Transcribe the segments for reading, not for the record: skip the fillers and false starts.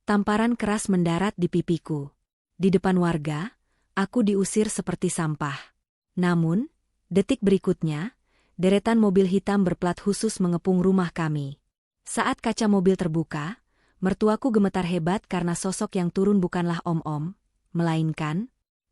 Tamparan keras mendarat di pipiku. Di depan warga, aku diusir seperti sampah. Namun, detik berikutnya, deretan mobil hitam berplat khusus mengepung rumah kami. Saat kaca mobil terbuka, mertuaku gemetar hebat karena sosok yang turun bukanlah om-om, melainkan...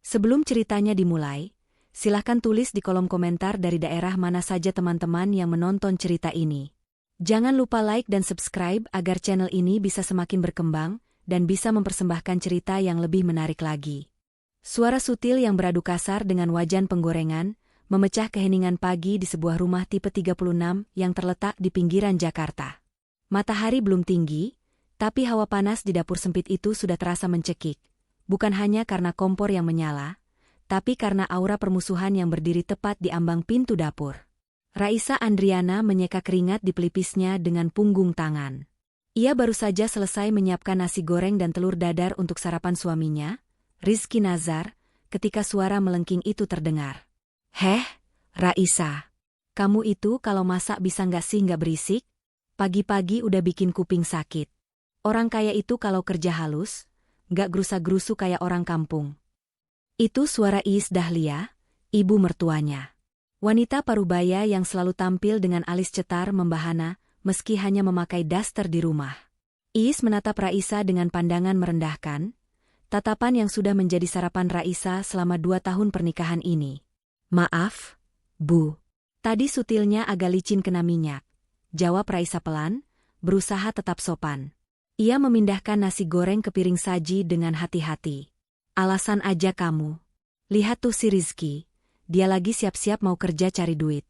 Sebelum ceritanya dimulai, silahkan tulis di kolom komentar dari daerah mana saja teman-teman yang menonton cerita ini. Jangan lupa like dan subscribe agar channel ini bisa semakin berkembang dan bisa mempersembahkan cerita yang lebih menarik lagi. Suara sutil yang beradu kasar dengan wajan penggorengan memecah keheningan pagi di sebuah rumah tipe 36 yang terletak di pinggiran Jakarta. Matahari belum tinggi, tapi hawa panas di dapur sempit itu sudah terasa mencekik, bukan hanya karena kompor yang menyala, tapi karena aura permusuhan yang berdiri tepat di ambang pintu dapur. Raisa Andriana menyeka keringat di pelipisnya dengan punggung tangan. Ia baru saja selesai menyiapkan nasi goreng dan telur dadar untuk sarapan suaminya, Rizky Nazar, ketika suara melengking itu terdengar. "Heh, Raisa, kamu itu kalau masak bisa nggak sih nggak berisik? Pagi-pagi udah bikin kuping sakit. Orang kaya itu kalau kerja halus, nggak gerusa-gerusu kayak orang kampung." Itu suara Iis Dahlia, ibu mertuanya. Wanita parubaya yang selalu tampil dengan alis cetar membahana, meski hanya memakai daster di rumah. Iis menatap Raisa dengan pandangan merendahkan, tatapan yang sudah menjadi sarapan Raisa selama 2 tahun pernikahan ini. "Maaf, Bu. Tadi sutilnya agak licin kena minyak," jawab Raisa pelan, berusaha tetap sopan. Ia memindahkan nasi goreng ke piring saji dengan hati-hati. "Alasan aja kamu. Lihat tuh si Rizky, dia lagi siap-siap mau kerja cari duit.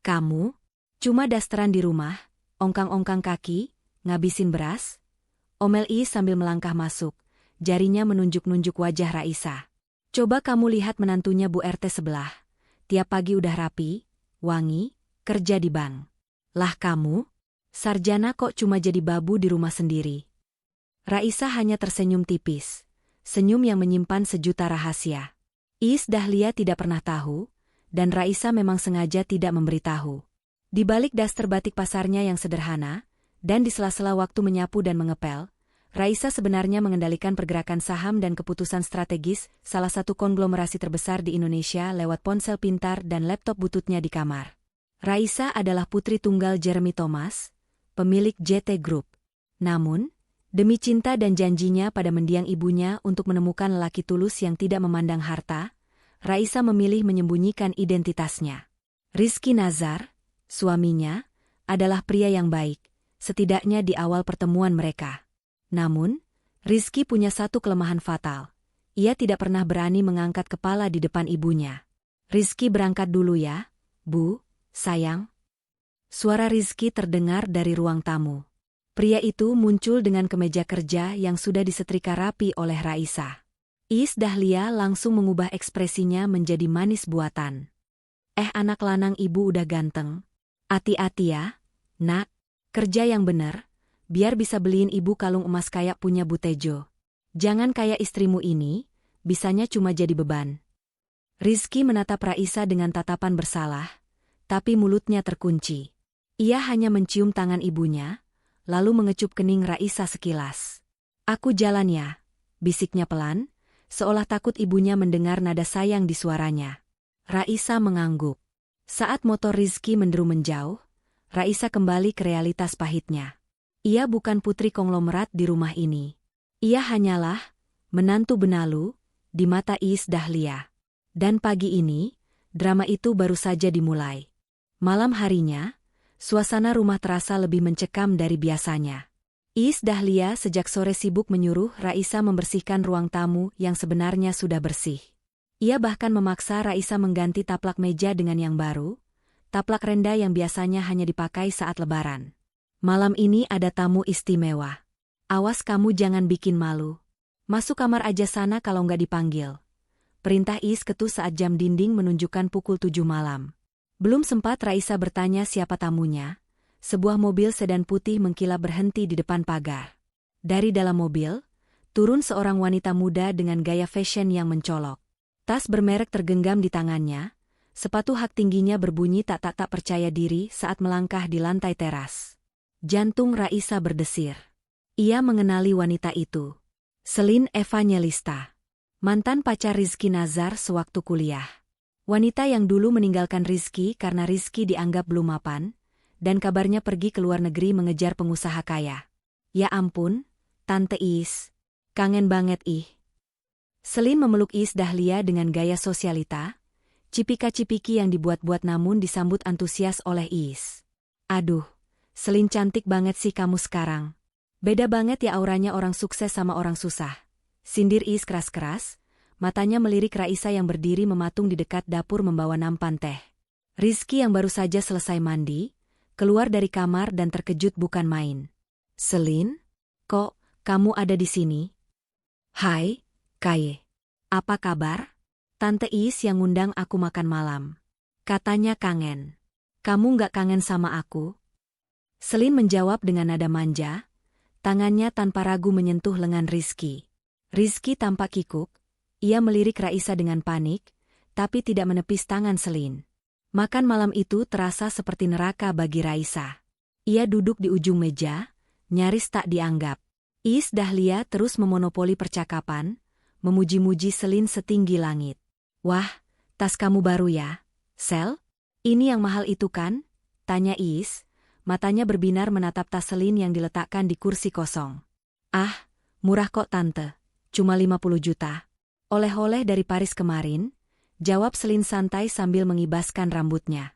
Kamu, cuma dasteran di rumah, ongkang-ongkang kaki, ngabisin beras?" Omel Iis sambil melangkah masuk, jarinya menunjuk-nunjuk wajah Raisa. "Coba kamu lihat menantunya Bu RT sebelah. Tiap pagi udah rapi, wangi, kerja di bank. Lah kamu, sarjana kok cuma jadi babu di rumah sendiri?" Raisa hanya tersenyum tipis, senyum yang menyimpan sejuta rahasia. Iis Dahlia tidak pernah tahu, dan Raisa memang sengaja tidak memberitahu. Di balik daster batik pasarnya yang sederhana, dan di sela-sela waktu menyapu dan mengepel, Raisa sebenarnya mengendalikan pergerakan saham dan keputusan strategis salah satu konglomerasi terbesar di Indonesia lewat ponsel pintar dan laptop bututnya di kamar. Raisa adalah putri tunggal Jeremy Thomas, pemilik JT Group. Namun, demi cinta dan janjinya pada mendiang ibunya untuk menemukan lelaki tulus yang tidak memandang harta, Raisa memilih menyembunyikan identitasnya. Rizky Nazar, suaminya, adalah pria yang baik, setidaknya di awal pertemuan mereka. Namun, Rizky punya satu kelemahan fatal. Ia tidak pernah berani mengangkat kepala di depan ibunya. "Rizky berangkat dulu ya, Bu, sayang." Suara Rizky terdengar dari ruang tamu. Pria itu muncul dengan kemeja kerja yang sudah disetrika rapi oleh Raisa. Iis Dahlia langsung mengubah ekspresinya menjadi manis buatan. Anak lanang ibu udah ganteng. Hati-hati ya, Nak. Kerja yang bener, biar bisa beliin ibu kalung emas kayak punya Bu Tejo. Jangan kayak istrimu ini, bisanya cuma jadi beban." Rizky menatap Raisa dengan tatapan bersalah, tapi mulutnya terkunci. Ia hanya mencium tangan ibunya, lalu mengecup kening Raisa sekilas. "Aku jalan ya," bisiknya pelan, seolah takut ibunya mendengar nada sayang di suaranya. Raisa mengangguk. Saat motor Rizky menderu menjauh, Raisa kembali ke realitas pahitnya. Ia bukan putri konglomerat di rumah ini. Ia hanyalah menantu benalu di mata Iis Dahlia. Dan pagi ini, drama itu baru saja dimulai. Malam harinya, suasana rumah terasa lebih mencekam dari biasanya. Iis Dahlia sejak sore sibuk menyuruh Raisa membersihkan ruang tamu yang sebenarnya sudah bersih. Ia bahkan memaksa Raisa mengganti taplak meja dengan yang baru, taplak renda yang biasanya hanya dipakai saat lebaran. "Malam ini ada tamu istimewa. Awas kamu jangan bikin malu. Masuk kamar aja sana kalau nggak dipanggil." Perintah Iis ketus saat jam dinding menunjukkan pukul 7 malam. Belum sempat Raisa bertanya siapa tamunya, sebuah mobil sedan putih mengkilap berhenti di depan pagar. Dari dalam mobil, turun seorang wanita muda dengan gaya fashion yang mencolok. Tas bermerek tergenggam di tangannya, sepatu hak tingginya berbunyi tak percaya diri saat melangkah di lantai teras. Jantung Raisa berdesir. Ia mengenali wanita itu. Selin Evangelista, mantan pacar Rizky Nazar sewaktu kuliah. Wanita yang dulu meninggalkan Rizky karena Rizky dianggap belum mapan, dan kabarnya pergi ke luar negeri mengejar pengusaha kaya. Ya ampun, Tante Is. Kangen banget ih. Selin memeluk Is Dahlia dengan gaya sosialita, cipika-cipiki yang dibuat-buat namun disambut antusias oleh Is. Aduh, Selin cantik banget sih kamu sekarang. Beda banget ya auranya orang sukses sama orang susah. Sindir Is keras-keras, matanya melirik Raisa yang berdiri mematung di dekat dapur membawa nampan teh. Rizky yang baru saja selesai mandi, keluar dari kamar dan terkejut bukan main. Selin, kok kamu ada di sini? Hai, Kaye. Apa kabar? Tante Is yang ngundang aku makan malam. Katanya kangen. Kamu nggak kangen sama aku? Selin menjawab dengan nada manja, tangannya tanpa ragu menyentuh lengan Rizky. Rizky tampak kikuk, ia melirik Raisa dengan panik, tapi tidak menepis tangan Selin. Makan malam itu terasa seperti neraka bagi Raisa. Ia duduk di ujung meja, nyaris tak dianggap. Is Dahlia terus memonopoli percakapan, memuji-muji Selin setinggi langit. Wah, tas kamu baru ya, Sel? Ini yang mahal itu kan? Tanya Is. Matanya berbinar menatap tas Selin yang diletakkan di kursi kosong. Ah, murah kok tante, cuma 50 juta. Oleh-oleh dari Paris kemarin, jawab Selin santai sambil mengibaskan rambutnya.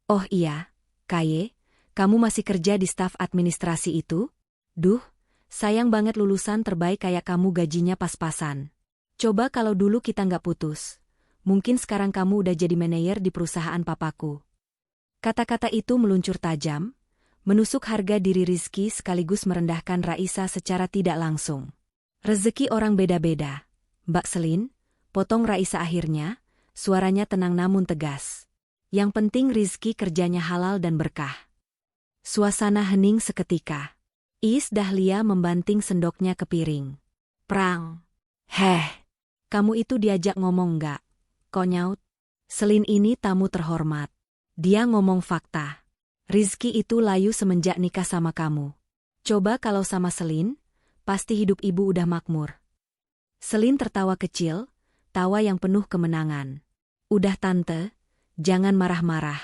Oh iya, Kaye, kamu masih kerja di staf administrasi itu? Duh, sayang banget lulusan terbaik kayak kamu gajinya pas-pasan. Coba kalau dulu kita nggak putus, mungkin sekarang kamu udah jadi manajer di perusahaan papaku. Kata-kata itu meluncur tajam, menusuk harga diri Rizky sekaligus merendahkan Raisa secara tidak langsung. Rezeki orang beda-beda, Mbak Selin, potong Raisa akhirnya, suaranya tenang namun tegas. Yang penting Rizky kerjanya halal dan berkah. Suasana hening seketika. Is Dahlia membanting sendoknya ke piring. Prang. Heh, kamu itu diajak ngomong nggak? Kok nyaut? Selin ini tamu terhormat. Dia ngomong fakta. Rizky itu layu semenjak nikah sama kamu. Coba kalau sama Selin, pasti hidup ibu udah makmur. Selin tertawa kecil, tawa yang penuh kemenangan. Udah tante, jangan marah-marah.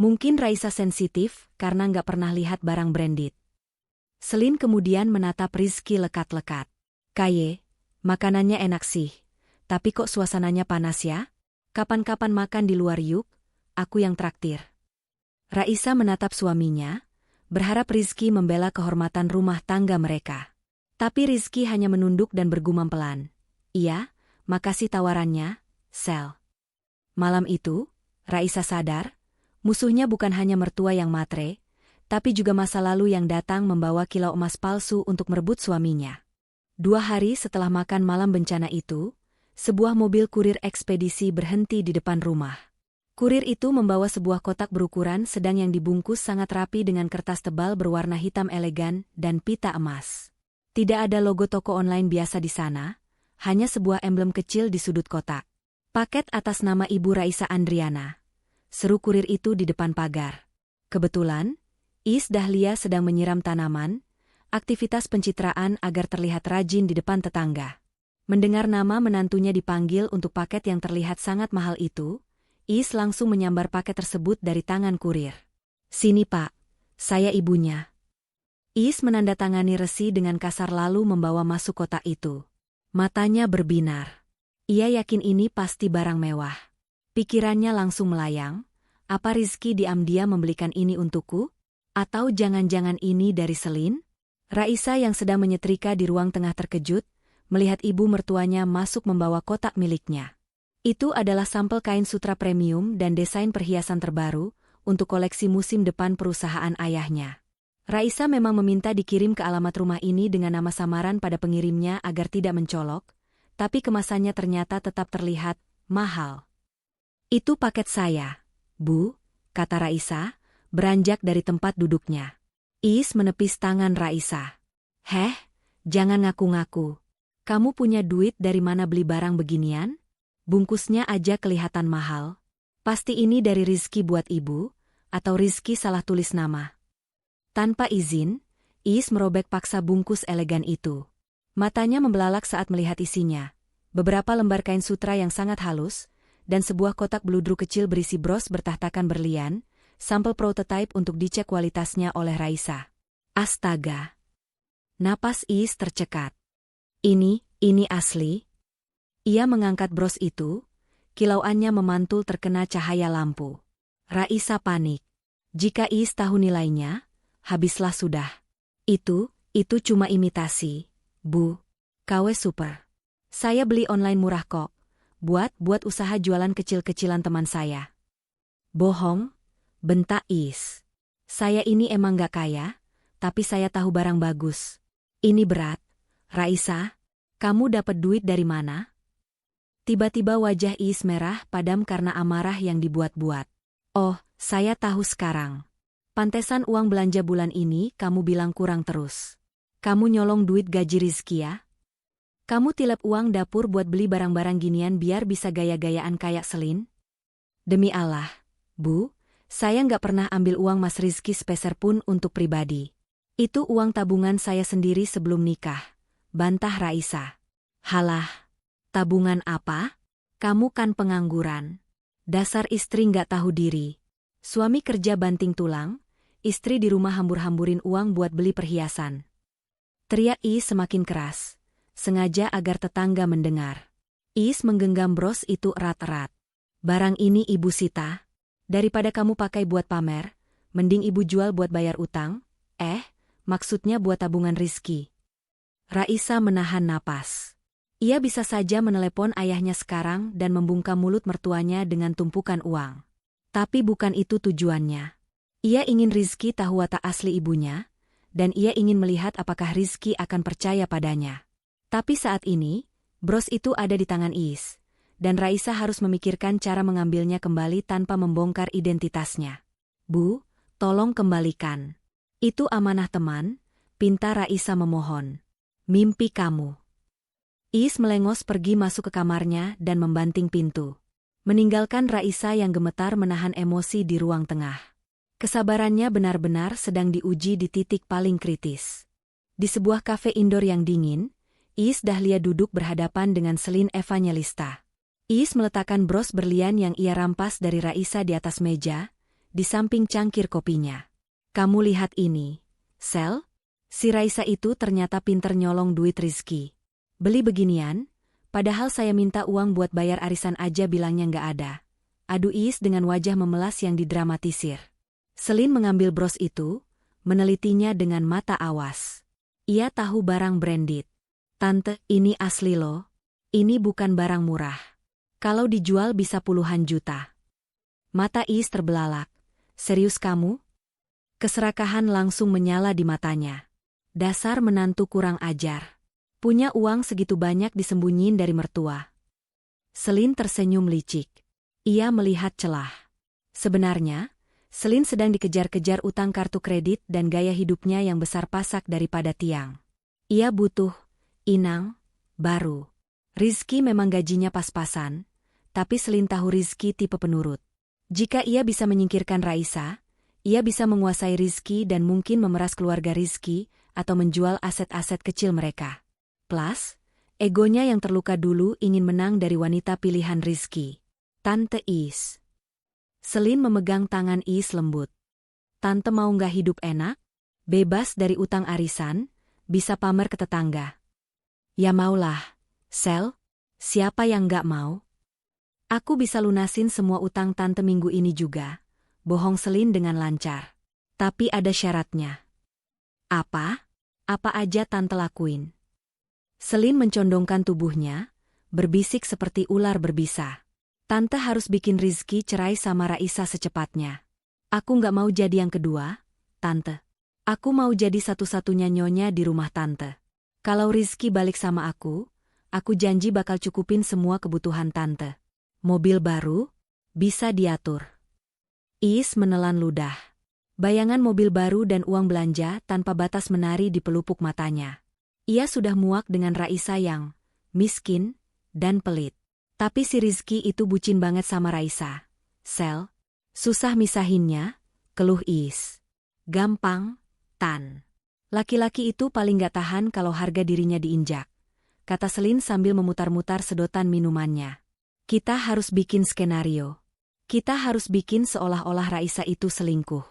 Mungkin Raisa sensitif karena nggak pernah lihat barang branded. Selin kemudian menatap Rizky lekat-lekat. Kaye, makanannya enak sih, tapi kok suasananya panas ya? Kapan-kapan makan di luar yuk, aku yang traktir. Raisa menatap suaminya, berharap Rizky membela kehormatan rumah tangga mereka. Tapi Rizky hanya menunduk dan bergumam pelan. Iya, makasih tawarannya, Sel. Malam itu, Raisa sadar, musuhnya bukan hanya mertua yang matre, tapi juga masa lalu yang datang membawa kilau emas palsu untuk merebut suaminya. 2 hari setelah makan malam bencana itu, sebuah mobil kurir ekspedisi berhenti di depan rumah. Kurir itu membawa sebuah kotak berukuran sedang yang dibungkus sangat rapi dengan kertas tebal berwarna hitam elegan dan pita emas. Tidak ada logo toko online biasa di sana, hanya sebuah emblem kecil di sudut kotak. Paket atas nama Ibu Raisa Andriana. Seru kurir itu di depan pagar. Kebetulan, Is Dahlia sedang menyiram tanaman, aktivitas pencitraan agar terlihat rajin di depan tetangga. Mendengar nama menantunya dipanggil untuk paket yang terlihat sangat mahal itu, Is langsung menyambar paket tersebut dari tangan kurir. Sini pak, saya ibunya. Is menandatangani resi dengan kasar lalu membawa masuk kotak itu. Matanya berbinar. Ia yakin ini pasti barang mewah. Pikirannya langsung melayang, apa Rizky diam-diam membelikan ini untukku? Atau jangan-jangan ini dari Selin? Raisa yang sedang menyetrika di ruang tengah terkejut, melihat ibu mertuanya masuk membawa kotak miliknya. Itu adalah sampel kain sutra premium dan desain perhiasan terbaru untuk koleksi musim depan perusahaan ayahnya. Raisa memang meminta dikirim ke alamat rumah ini dengan nama samaran pada pengirimnya agar tidak mencolok, tapi kemasannya ternyata tetap terlihat mahal. Itu paket saya, Bu, kata Raisa, beranjak dari tempat duduknya. Is menepis tangan Raisa. Heh, jangan ngaku-ngaku. Kamu punya duit dari mana beli barang beginian? Bungkusnya aja kelihatan mahal. Pasti ini dari Rizky buat ibu, atau Rizky salah tulis nama. Tanpa izin, Iis merobek paksa bungkus elegan itu. Matanya membelalak saat melihat isinya. Beberapa lembar kain sutra yang sangat halus, dan sebuah kotak beludru kecil berisi bros bertahtakan berlian, sampel prototipe untuk dicek kualitasnya oleh Raisa. Astaga! Napas Iis tercekat. Ini asli? Ia mengangkat bros itu, kilauannya memantul terkena cahaya lampu. Raisa panik. Jika Iis tahu nilainya, habislah sudah. Itu cuma imitasi, Bu. KW super. Saya beli online murah kok. Buat usaha jualan kecil-kecilan teman saya. Bohong, bentak Iis. Saya ini emang gak kaya, tapi saya tahu barang bagus. Ini berat. Raisa, kamu dapat duit dari mana? Tiba-tiba wajah Iis merah padam karena amarah yang dibuat-buat. Oh, saya tahu sekarang. Pantesan uang belanja bulan ini kamu bilang kurang terus. Kamu nyolong duit gaji Rizky ya? Kamu tilep uang dapur buat beli barang-barang ginian biar bisa gaya-gayaan kayak Selin? Demi Allah, Bu, saya nggak pernah ambil uang Mas Rizky sepeser pun untuk pribadi. Itu uang tabungan saya sendiri sebelum nikah, bantah Raisa. Halah, tabungan apa? Kamu kan pengangguran. Dasar istri nggak tahu diri. Suami kerja banting tulang, istri di rumah hambur-hamburin uang buat beli perhiasan. Teriak Iis semakin keras, sengaja agar tetangga mendengar. Iis menggenggam bros itu erat-erat. Barang ini Ibu sita. Daripada kamu pakai buat pamer, mending Ibu jual buat bayar utang. Maksudnya buat tabungan Rizky. Raisa menahan napas. Ia bisa saja menelepon ayahnya sekarang dan membungkam mulut mertuanya dengan tumpukan uang. Tapi bukan itu tujuannya. Ia ingin Rizky tahu watak asli ibunya, dan ia ingin melihat apakah Rizky akan percaya padanya. Tapi saat ini, bros itu ada di tangan Iis, dan Raisa harus memikirkan cara mengambilnya kembali tanpa membongkar identitasnya. Bu, tolong kembalikan. Itu amanah teman, pinta Raisa memohon. Mimpi kamu. Iis melengos pergi masuk ke kamarnya dan membanting pintu. Meninggalkan Raisa yang gemetar menahan emosi di ruang tengah. Kesabarannya benar-benar sedang diuji di titik paling kritis. Di sebuah kafe indoor yang dingin, Iis Dahlia duduk berhadapan dengan Selin Evangelista. Iis meletakkan bros berlian yang ia rampas dari Raisa di atas meja, di samping cangkir kopinya. Kamu lihat ini, Sel? Si Raisa itu ternyata pinter nyolong duit Rizky. Beli beginian, padahal saya minta uang buat bayar arisan aja bilangnya nggak ada. Adu Iis dengan wajah memelas yang didramatisir. Selin mengambil bros itu, menelitinya dengan mata awas. Ia tahu barang branded. Tante, ini asli loh. Ini bukan barang murah. Kalau dijual bisa puluhan juta. Mata Iis terbelalak. Serius kamu? Keserakahan langsung menyala di matanya. Dasar menantu kurang ajar. Punya uang segitu banyak disembunyiin dari mertua. Selin tersenyum licik. Ia melihat celah. Sebenarnya, Selin sedang dikejar-kejar utang kartu kredit dan gaya hidupnya yang besar pasak daripada tiang. Ia butuh inang baru. Rizky memang gajinya pas-pasan, tapi Selin tahu Rizky tipe penurut. Jika ia bisa menyingkirkan Raisa, ia bisa menguasai Rizky dan mungkin memeras keluarga Rizky atau menjual aset-aset kecil mereka. Plus, egonya yang terluka dulu ingin menang dari wanita pilihan Rizky. Tante Iis. Selin memegang tangan Iis lembut. Tante mau nggak hidup enak? Bebas dari utang arisan, bisa pamer ke tetangga. Ya maulah, Sel. Siapa yang nggak mau? Aku bisa lunasin semua utang tante minggu ini juga. Bohong Selin dengan lancar. Tapi ada syaratnya. Apa? Apa aja tante lakuin? Selin mencondongkan tubuhnya, berbisik seperti ular berbisa. Tante harus bikin Rizky cerai sama Raisa secepatnya. Aku nggak mau jadi yang kedua, tante. Aku mau jadi satu-satunya nyonya di rumah tante. Kalau Rizky balik sama aku janji bakal cukupin semua kebutuhan tante. Mobil baru, bisa diatur. Iis menelan ludah. Bayangan mobil baru dan uang belanja tanpa batas menari di pelupuk matanya. Ia sudah muak dengan Raisa yang miskin dan pelit. Tapi si Rizky itu bucin banget sama Raisa. Sel, susah misahinnya, keluh Iis. Gampang, Tan. Laki-laki itu paling gak tahan kalau harga dirinya diinjak, kata Selin sambil memutar-mutar sedotan minumannya. Kita harus bikin skenario. Kita harus bikin seolah-olah Raisa itu selingkuh.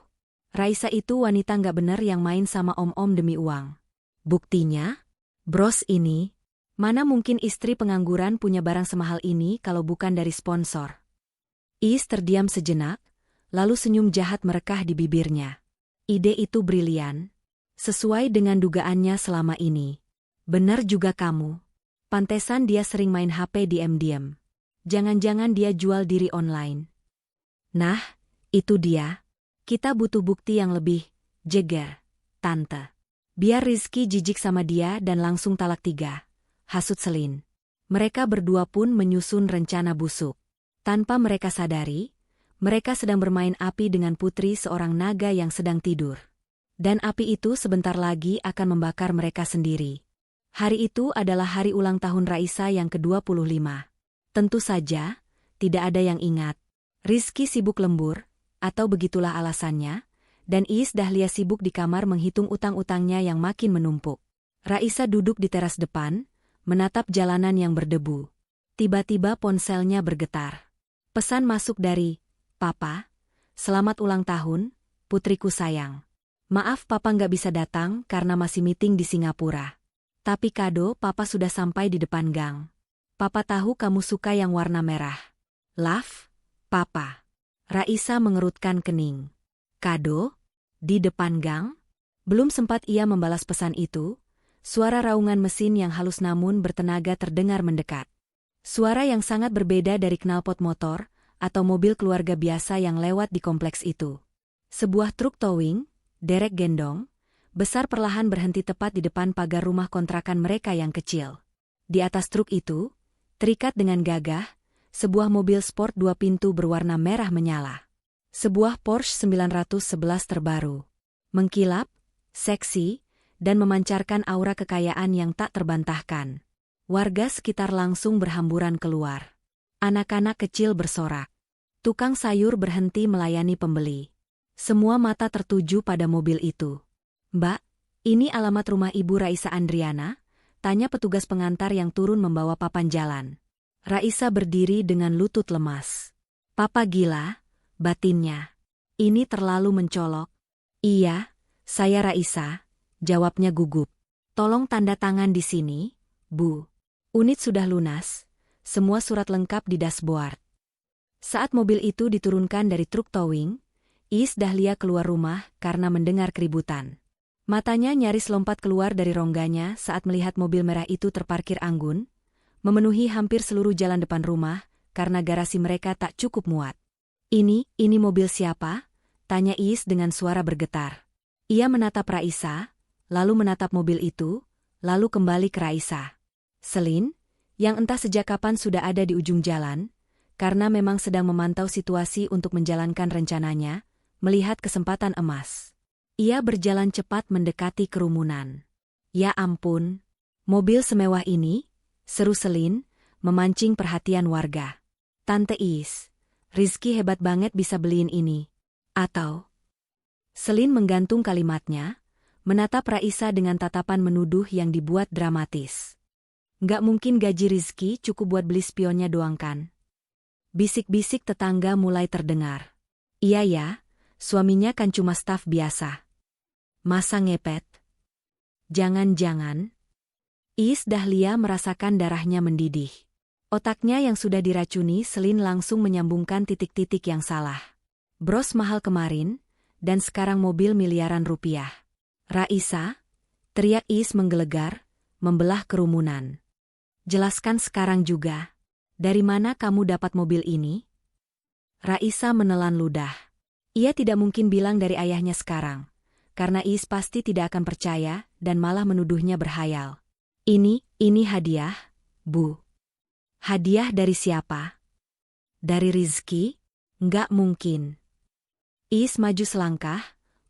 Raisa itu wanita gak bener yang main sama om-om demi uang. Buktinya? Bros ini, mana mungkin istri pengangguran punya barang semahal ini kalau bukan dari sponsor? Iis terdiam sejenak, lalu senyum jahat merekah di bibirnya. Ide itu brilian. Sesuai dengan dugaannya selama ini. Benar juga kamu. Pantesan dia sering main HP diam-diam. Jangan-jangan dia jual diri online. Nah, itu dia. Kita butuh bukti yang lebih jeger, tante. Biar Rizky jijik sama dia dan langsung talak 3. Hasut Selin. Mereka berdua pun menyusun rencana busuk. Tanpa mereka sadari, mereka sedang bermain api dengan putri seorang naga yang sedang tidur. Dan api itu sebentar lagi akan membakar mereka sendiri. Hari itu adalah hari ulang tahun Raisa yang ke-25. Tentu saja, tidak ada yang ingat. Rizky sibuk lembur, atau begitulah alasannya, dan Iis Dahlia sibuk di kamar menghitung utang-utangnya yang makin menumpuk. Raisa duduk di teras depan, menatap jalanan yang berdebu. Tiba-tiba ponselnya bergetar. Pesan masuk dari, Papa, selamat ulang tahun, putriku sayang. Maaf Papa nggak bisa datang karena masih meeting di Singapura. Tapi kado Papa sudah sampai di depan gang. Papa tahu kamu suka yang warna merah. Love, Papa. Raisa mengerutkan kening. Kado? Di depan gang? Belum sempat ia membalas pesan itu, suara raungan mesin yang halus namun bertenaga terdengar mendekat. Suara yang sangat berbeda dari knalpot motor atau mobil keluarga biasa yang lewat di kompleks itu. Sebuah truk towing, derek gendong, besar perlahan berhenti tepat di depan pagar rumah kontrakan mereka yang kecil. Di atas truk itu, terikat dengan gagah, sebuah mobil sport 2 pintu berwarna merah menyala. Sebuah Porsche 911 terbaru. Mengkilap, seksi, dan memancarkan aura kekayaan yang tak terbantahkan. Warga sekitar langsung berhamburan keluar. Anak-anak kecil bersorak. Tukang sayur berhenti melayani pembeli. Semua mata tertuju pada mobil itu. Mbak, ini alamat rumah Ibu Raisa Andriana? Tanya petugas pengantar yang turun membawa papan jalan. Raisa berdiri dengan lutut lemas. Papa gila, batinnya. Ini terlalu mencolok. Iya, saya Raisa, jawabnya gugup. Tolong tanda tangan di sini, Bu. Unit sudah lunas, semua surat lengkap di dashboard. Saat mobil itu diturunkan dari truk towing, Iis Dahlia keluar rumah karena mendengar keributan. Matanya nyaris lompat keluar dari rongganya saat melihat mobil merah itu terparkir anggun, memenuhi hampir seluruh jalan depan rumah karena garasi mereka tak cukup muat. Ini mobil siapa? Tanya Iis dengan suara bergetar. Ia menatap Raisa, lalu menatap mobil itu, lalu kembali ke Raisa. Selin, yang entah sejak kapan sudah ada di ujung jalan, karena memang sedang memantau situasi untuk menjalankan rencananya, melihat kesempatan emas. Ia berjalan cepat mendekati kerumunan. Ya ampun, mobil semewah ini, seru Selin, memancing perhatian warga. Tante Iis, Rizky hebat banget bisa beliin ini. Atau? Selin menggantung kalimatnya, menatap Raisa dengan tatapan menuduh yang dibuat dramatis. Nggak mungkin gaji Rizky cukup buat beli spionnya doang kan? Bisik-bisik tetangga mulai terdengar. Iya ya, suaminya kan cuma staf biasa. Masa ngepet? Jangan-jangan. Iis Dahlia merasakan darahnya mendidih. Otaknya yang sudah diracuni Selin langsung menyambungkan titik-titik yang salah. Bros mahal kemarin, dan sekarang mobil miliaran rupiah. Raisa, teriak Iis menggelegar, membelah kerumunan. Jelaskan sekarang juga. Dari mana kamu dapat mobil ini? Raisa menelan ludah. Ia tidak mungkin bilang dari ayahnya sekarang, karena Iis pasti tidak akan percaya dan malah menuduhnya berhayal. Ini hadiah, Bu. Hadiah dari siapa? Dari Rizky? Nggak mungkin. Iis maju selangkah,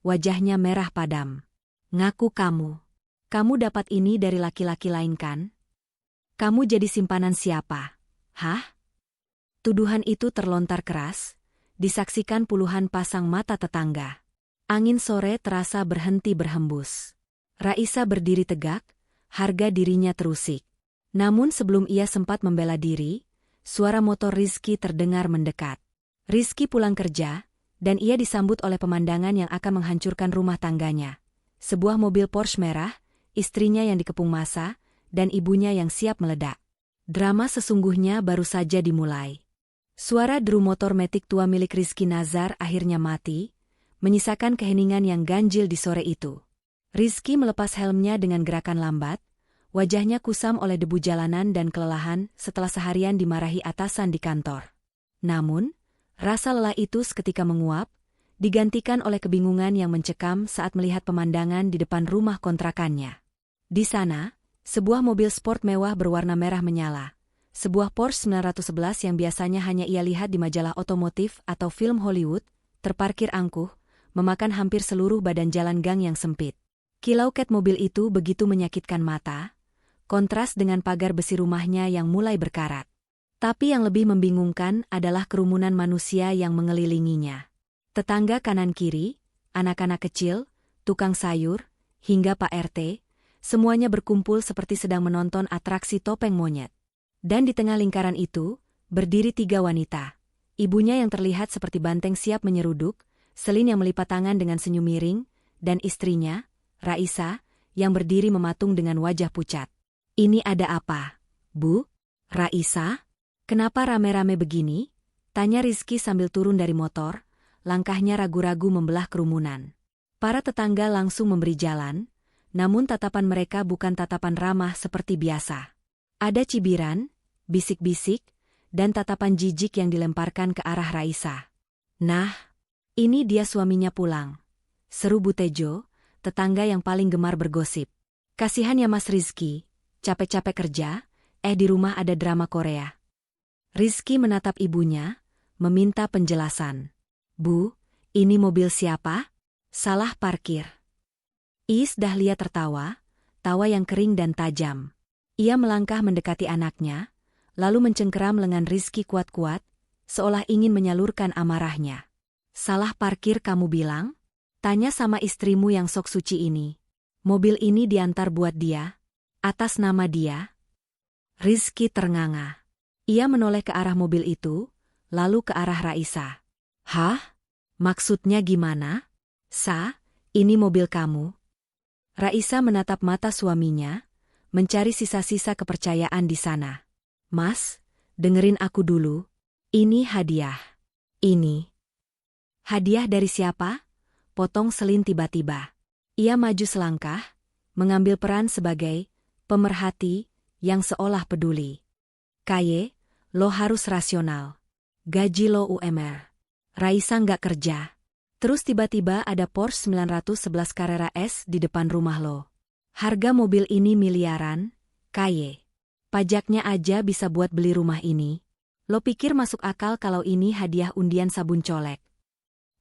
wajahnya merah padam. Ngaku kamu. Kamu dapat ini dari laki-laki lain kan? Kamu jadi simpanan siapa? Hah? Tuduhan itu terlontar keras, disaksikan puluhan pasang mata tetangga. Angin sore terasa berhenti berhembus. Raisa berdiri tegak, harga dirinya terusik. Namun sebelum ia sempat membela diri, suara motor Rizky terdengar mendekat. Rizky pulang kerja, dan ia disambut oleh pemandangan yang akan menghancurkan rumah tangganya. Sebuah mobil Porsche merah, istrinya yang dikepung massa, dan ibunya yang siap meledak. Drama sesungguhnya baru saja dimulai. Suara deru motor metik tua milik Rizky Nazar akhirnya mati, menyisakan keheningan yang ganjil di sore itu. Rizky melepas helmnya dengan gerakan lambat, wajahnya kusam oleh debu jalanan dan kelelahan setelah seharian dimarahi atasan di kantor. Namun, rasa lelah itu seketika menguap, digantikan oleh kebingungan yang mencekam saat melihat pemandangan di depan rumah kontrakannya. Di sana, sebuah mobil sport mewah berwarna merah menyala. Sebuah Porsche 911 yang biasanya hanya ia lihat di majalah otomotif atau film Hollywood, terparkir angkuh, memakan hampir seluruh badan jalan gang yang sempit. Kilau ket mobil itu begitu menyakitkan mata, kontras dengan pagar besi rumahnya yang mulai berkarat. Tapi yang lebih membingungkan adalah kerumunan manusia yang mengelilinginya. Tetangga kanan-kiri, anak-anak kecil, tukang sayur, hingga Pak RT, semuanya berkumpul seperti sedang menonton atraksi topeng monyet. Dan di tengah lingkaran itu, berdiri 3 wanita. Ibunya yang terlihat seperti banteng siap menyeruduk, Selin yang melipat tangan dengan senyum miring, dan istrinya, Raisa, yang berdiri mematung dengan wajah pucat. "Ini ada apa, Bu? Raisa? Kenapa rame-rame begini?" tanya Rizky sambil turun dari motor, langkahnya ragu-ragu membelah kerumunan. Para tetangga langsung memberi jalan, namun tatapan mereka bukan tatapan ramah seperti biasa. Ada cibiran, bisik-bisik, dan tatapan jijik yang dilemparkan ke arah Raisa. "Nah, ini dia suaminya pulang," seru Bu Tejo, tetangga yang paling gemar bergosip. "Kasihan ya Mas Rizky, capek-capek kerja, di rumah ada drama Korea." Rizky menatap ibunya, meminta penjelasan. "Bu, ini mobil siapa? Salah parkir." Iis Dahlia tertawa, tawa yang kering dan tajam. Ia melangkah mendekati anaknya, lalu mencengkeram lengan Rizky kuat-kuat, seolah ingin menyalurkan amarahnya. "Salah parkir kamu bilang?" tanya sama istrimu yang sok suci ini. "Mobil ini diantar buat dia? Atas nama dia?" Rizky ternganga. Ia menoleh ke arah mobil itu, lalu ke arah Raisa. "Hah? Maksudnya gimana? Sa, ini mobil kamu?" Raisa menatap mata suaminya, mencari sisa-sisa kepercayaan di sana. "Mas, dengerin aku dulu. Ini hadiah." "Ini hadiah dari siapa?" potong Selin tiba-tiba. Ia maju selangkah, mengambil peran sebagai pemerhati yang seolah peduli. "Kaye, lo harus rasional. Gaji lo UMR. Raisa nggak kerja. Terus tiba-tiba ada Porsche 911 Carrera S di depan rumah lo. Harga mobil ini miliaran, Kaye. Pajaknya aja bisa buat beli rumah ini. Lo pikir masuk akal kalau ini hadiah undian sabun colek?"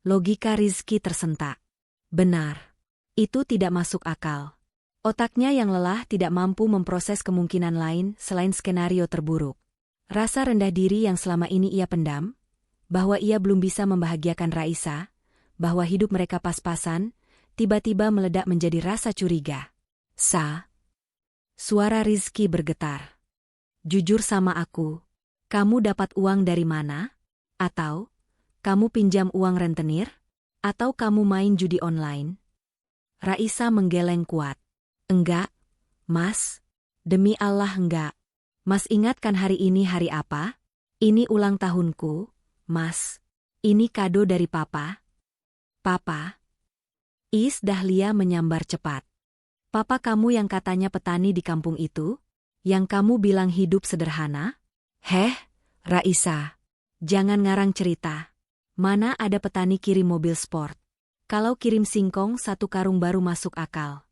Logika Rizky tersentak. Benar. Itu tidak masuk akal. Otaknya yang lelah tidak mampu memproses kemungkinan lain selain skenario terburuk. Rasa rendah diri yang selama ini ia pendam, bahwa ia belum bisa membahagiakan Raisa, bahwa hidup mereka pas-pasan, tiba-tiba meledak menjadi rasa curiga. "Sa?" Suara Rizky bergetar. "Jujur sama aku, kamu dapat uang dari mana? Atau kamu pinjam uang rentenir? Atau kamu main judi online?" Raisa menggeleng kuat. "Enggak, Mas. Demi Allah enggak. Mas ingatkan hari ini hari apa? Ini ulang tahunku, Mas. Ini kado dari Papa." "Papa?" Iis Dahlia menyambar cepat. "Papa kamu yang katanya petani di kampung itu? Yang kamu bilang hidup sederhana?" "Heh, Raisa. Jangan ngarang cerita. Mana ada petani kirim mobil sport? Kalau kirim singkong 1 karung baru masuk akal."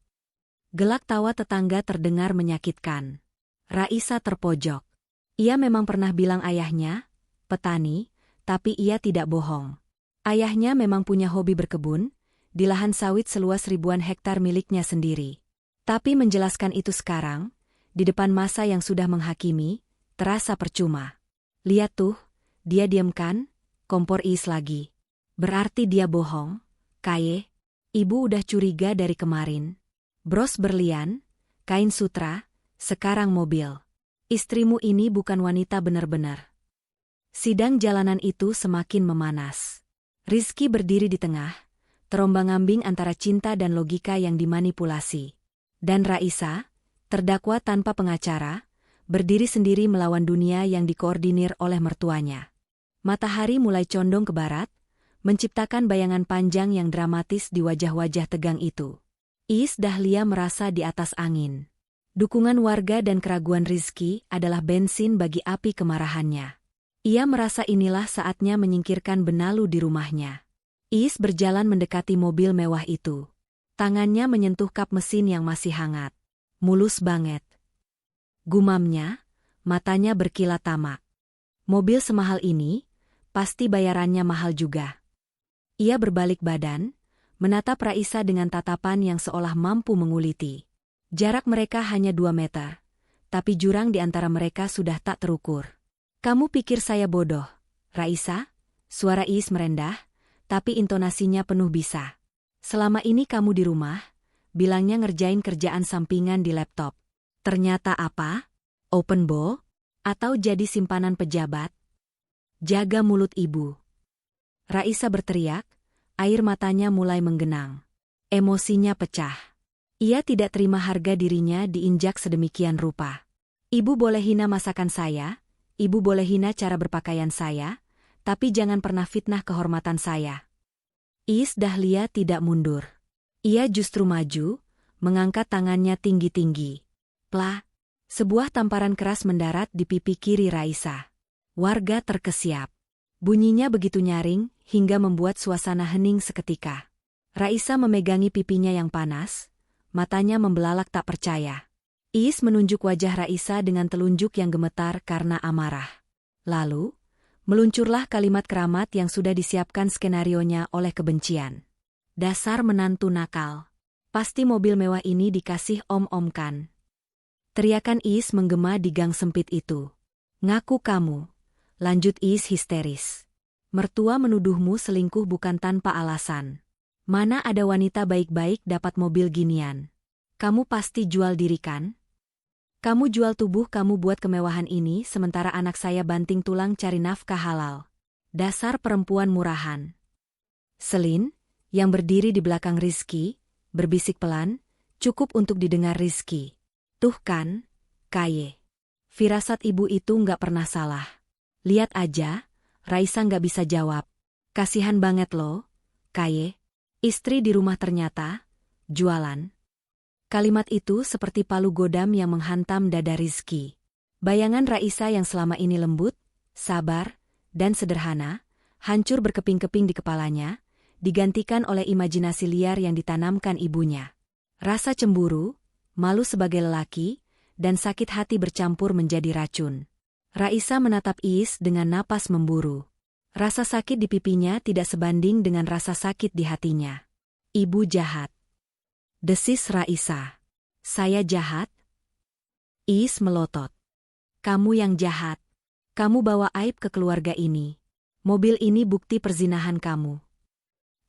Gelak tawa tetangga terdengar menyakitkan. Raisa terpojok. Ia memang pernah bilang ayahnya, petani, tapi ia tidak bohong. Ayahnya memang punya hobi berkebun, di lahan sawit seluas ribuan hektar miliknya sendiri. Tapi menjelaskan itu sekarang, di depan massa yang sudah menghakimi, terasa percuma. "Lihat tuh, dia diam kan?" kompor Iis lagi. "Berarti dia bohong, Kaye. Ibu udah curiga dari kemarin." Bros berlian, kain sutra, sekarang mobil. Istrimu ini bukan wanita benar-benar. Sidang jalanan itu semakin memanas. Rizky berdiri di tengah, terombang-ambing antara cinta dan logika yang dimanipulasi. Dan Raisa, terdakwa tanpa pengacara, berdiri sendiri melawan dunia yang dikoordinir oleh mertuanya. Matahari mulai condong ke barat, menciptakan bayangan panjang yang dramatis di wajah-wajah tegang itu. Iis Dahlia merasa di atas angin. Dukungan warga dan keraguan Rizky adalah bensin bagi api kemarahannya. Ia merasa inilah saatnya menyingkirkan benalu di rumahnya. Iis berjalan mendekati mobil mewah itu. Tangannya menyentuh kap mesin yang masih hangat. Mulus banget. Gumamnya, matanya berkilat tamak. Mobil semahal ini, pasti bayarannya mahal juga. Ia berbalik badan, menatap Raisa dengan tatapan yang seolah mampu menguliti. Jarak mereka hanya 2 meter, tapi jurang di antara mereka sudah tak terukur. Kamu pikir saya bodoh, Raisa? Suara Iis merendah, tapi intonasinya penuh bisa. Selama ini kamu di rumah, bilangnya ngerjain kerjaan sampingan di laptop. Ternyata apa? Open bow? Atau jadi simpanan pejabat? Jaga mulut ibu. Raisa berteriak, air matanya mulai menggenang. Emosinya pecah. Ia tidak terima harga dirinya diinjak sedemikian rupa. Ibu boleh hina masakan saya, ibu boleh hina cara berpakaian saya, tapi jangan pernah fitnah kehormatan saya. Iis Dahlia tidak mundur. Ia justru maju, mengangkat tangannya tinggi-tinggi. Plah! Sebuah tamparan keras mendarat di pipi kiri Raisa. Warga terkesiap. Bunyinya begitu nyaring, hingga membuat suasana hening seketika. Raisa memegangi pipinya yang panas, matanya membelalak tak percaya. Iis menunjuk wajah Raisa dengan telunjuk yang gemetar karena amarah. Lalu, meluncurlah kalimat keramat yang sudah disiapkan skenarionya oleh kebencian. Dasar menantu nakal. Pasti mobil mewah ini dikasih om-om kan? Teriakan Iis menggema di gang sempit itu. Ngaku kamu. Lanjut Iis histeris. Mertua menuduhmu selingkuh bukan tanpa alasan. Mana ada wanita baik-baik dapat mobil ginian? Kamu pasti jual diri kan? Kamu jual tubuh kamu buat kemewahan ini sementara anak saya banting tulang cari nafkah halal. Dasar perempuan murahan. Selin, yang berdiri di belakang Rizky, berbisik pelan, cukup untuk didengar Rizky. Tuh kan, Kaye. Firasat ibu itu nggak pernah salah. Lihat aja, Raisa nggak bisa jawab. Kasihan banget loh, Kaye. Istri di rumah ternyata, jualan. Kalimat itu seperti palu godam yang menghantam dada Rizky. Bayangan Raisa yang selama ini lembut, sabar, dan sederhana, hancur berkeping-keping di kepalanya, digantikan oleh imajinasi liar yang ditanamkan ibunya. Rasa cemburu, malu sebagai lelaki, dan sakit hati bercampur menjadi racun. Raisa menatap Iis dengan napas memburu. Rasa sakit di pipinya tidak sebanding dengan rasa sakit di hatinya. Ibu jahat. Desis Raisa. Saya jahat? Iis melotot. Kamu yang jahat. Kamu bawa aib ke keluarga ini. Mobil ini bukti perzinahan kamu.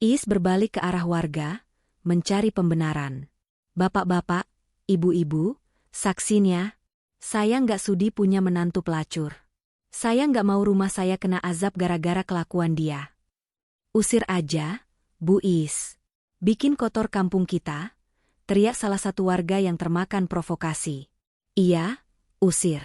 Iis berbalik ke arah warga, mencari pembenaran. Bapak-bapak, ibu-ibu, saksinya, saya nggak sudi punya menantu pelacur. Saya nggak mau rumah saya kena azab gara-gara kelakuan dia. Usir aja, Bu Iis. Bikin kotor kampung kita, teriak salah satu warga yang termakan provokasi. Iya, usir.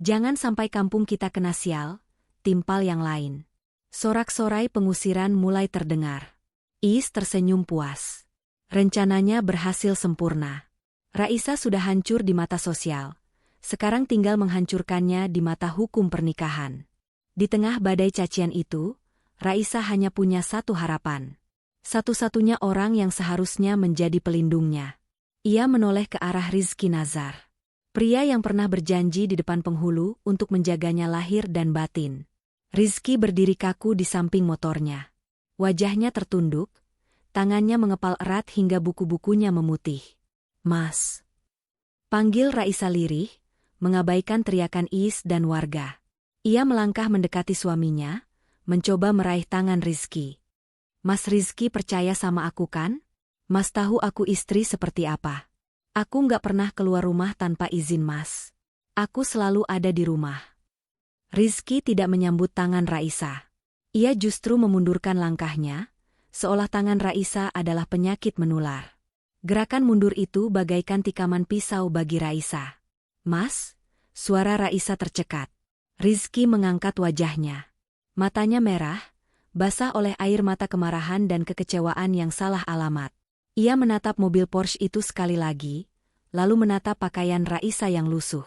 Jangan sampai kampung kita kena sial, timpal yang lain. Sorak-sorai pengusiran mulai terdengar. Iis tersenyum puas. Rencananya berhasil sempurna. Raisa sudah hancur di mata sosial. Sekarang tinggal menghancurkannya di mata hukum pernikahan. Di tengah badai cacian itu, Raisa hanya punya satu harapan. Satu-satunya orang yang seharusnya menjadi pelindungnya. Ia menoleh ke arah Rizky Nazar. Pria yang pernah berjanji di depan penghulu untuk menjaganya lahir dan batin. Rizky berdiri kaku di samping motornya. Wajahnya tertunduk, tangannya mengepal erat hingga buku-bukunya memutih. Mas. Panggil Raisa lirih, mengabaikan teriakan Iis dan warga. Ia melangkah mendekati suaminya, mencoba meraih tangan Rizky. Mas Rizky percaya sama aku kan? Mas tahu aku istri seperti apa? Aku nggak pernah keluar rumah tanpa izin Mas. Aku selalu ada di rumah. Rizky tidak menyambut tangan Raisa. Ia justru memundurkan langkahnya, seolah tangan Raisa adalah penyakit menular. Gerakan mundur itu bagaikan tikaman pisau bagi Raisa. Mas, suara Raisa tercekat. Rizky mengangkat wajahnya. Matanya merah, basah oleh air mata kemarahan dan kekecewaan yang salah alamat. Ia menatap mobil Porsche itu sekali lagi, lalu menatap pakaian Raisa yang lusuh.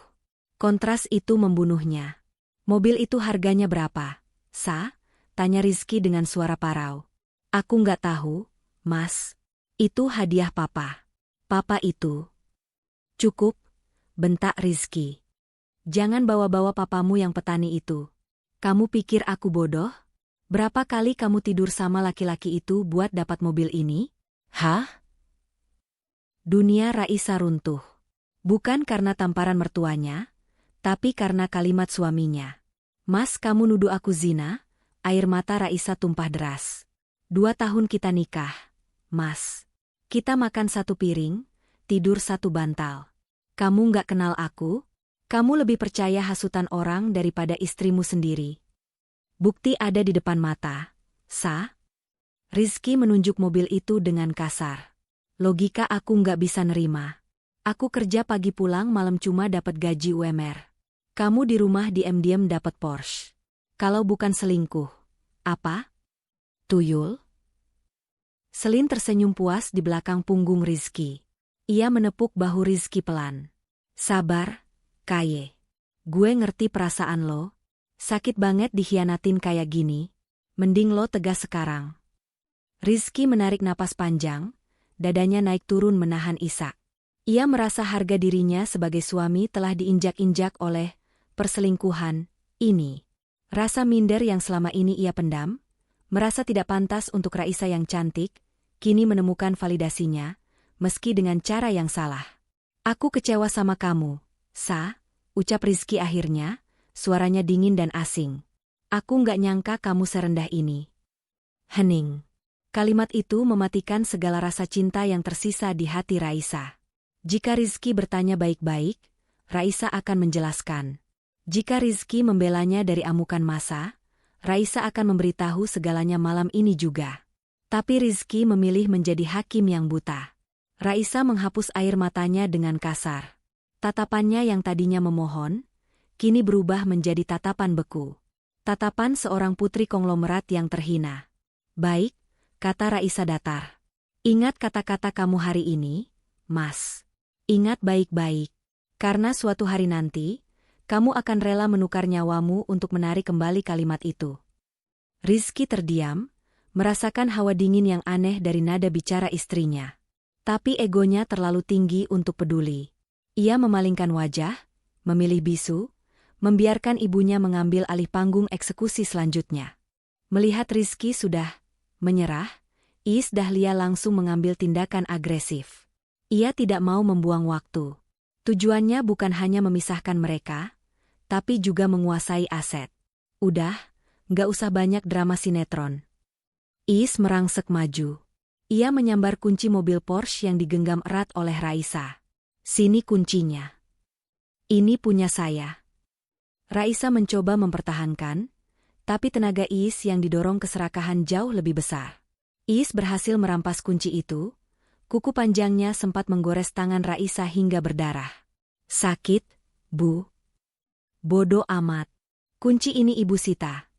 Kontras itu membunuhnya. Mobil itu harganya berapa, Sa? Tanya Rizky dengan suara parau. Aku nggak tahu, Mas. Itu hadiah Papa. Papa itu. Cukup, bentak Rizky. Jangan bawa-bawa papamu yang petani itu. Kamu pikir aku bodoh? Berapa kali kamu tidur sama laki-laki itu buat dapat mobil ini? Hah? Dunia Raisa runtuh. Bukan karena tamparan mertuanya, tapi karena kalimat suaminya. Mas, kamu nuduh aku zina? Air mata Raisa tumpah deras. 2 tahun kita nikah, Mas. Kita makan satu piring, tidur satu bantal. Kamu nggak kenal aku? Kamu lebih percaya hasutan orang daripada istrimu sendiri. Bukti ada di depan mata, Sa. Rizky menunjuk mobil itu dengan kasar. Logika aku nggak bisa nerima. Aku kerja pagi pulang malam cuma dapat gaji UMR. Kamu di rumah diam-diam dapat Porsche. Kalau bukan selingkuh, apa? Tuyul? Selin tersenyum puas di belakang punggung Rizky. Ia menepuk bahu Rizky pelan. Sabar, Kaye. Gue ngerti perasaan lo. Sakit banget dikhianatin kayak gini. Mending lo tegas sekarang. Rizky menarik napas panjang, dadanya naik turun menahan isak. Ia merasa harga dirinya sebagai suami telah diinjak-injak oleh perselingkuhan ini. Rasa minder yang selama ini ia pendam, merasa tidak pantas untuk Raisa yang cantik, kini menemukan validasinya, meski dengan cara yang salah. Aku kecewa sama kamu, Sa, ucap Rizky akhirnya, suaranya dingin dan asing. Aku nggak nyangka kamu serendah ini. Hening. Kalimat itu mematikan segala rasa cinta yang tersisa di hati Raisa. Jika Rizky bertanya baik-baik, Raisa akan menjelaskan. Jika Rizky membelanya dari amukan massa, Raisa akan memberitahu segalanya malam ini juga. Tapi Rizky memilih menjadi hakim yang buta. Raisa menghapus air matanya dengan kasar. Tatapannya yang tadinya memohon, kini berubah menjadi tatapan beku. Tatapan seorang putri konglomerat yang terhina. Baik, kata Raisa datar. Ingat kata-kata kamu hari ini, Mas. Ingat baik-baik. Karena suatu hari nanti, kamu akan rela menukar nyawamu untuk menarik kembali kalimat itu. Rizky terdiam, merasakan hawa dingin yang aneh dari nada bicara istrinya. Tapi egonya terlalu tinggi untuk peduli. Ia memalingkan wajah, memilih bisu, membiarkan ibunya mengambil alih panggung eksekusi selanjutnya. Melihat Rizky sudah menyerah, Iis Dahlia langsung mengambil tindakan agresif. Ia tidak mau membuang waktu. Tujuannya bukan hanya memisahkan mereka, tapi juga menguasai aset. Udah, nggak usah banyak drama sinetron. Iis merangsek maju. Ia menyambar kunci mobil Porsche yang digenggam erat oleh Raisa. Sini kuncinya. Ini punya saya. Raisa mencoba mempertahankan, tapi tenaga Iis yang didorong keserakahan jauh lebih besar. Iis berhasil merampas kunci itu, kuku panjangnya sempat menggores tangan Raisa hingga berdarah. Sakit, Bu. Bodoh amat. Kunci ini Ibu Sita.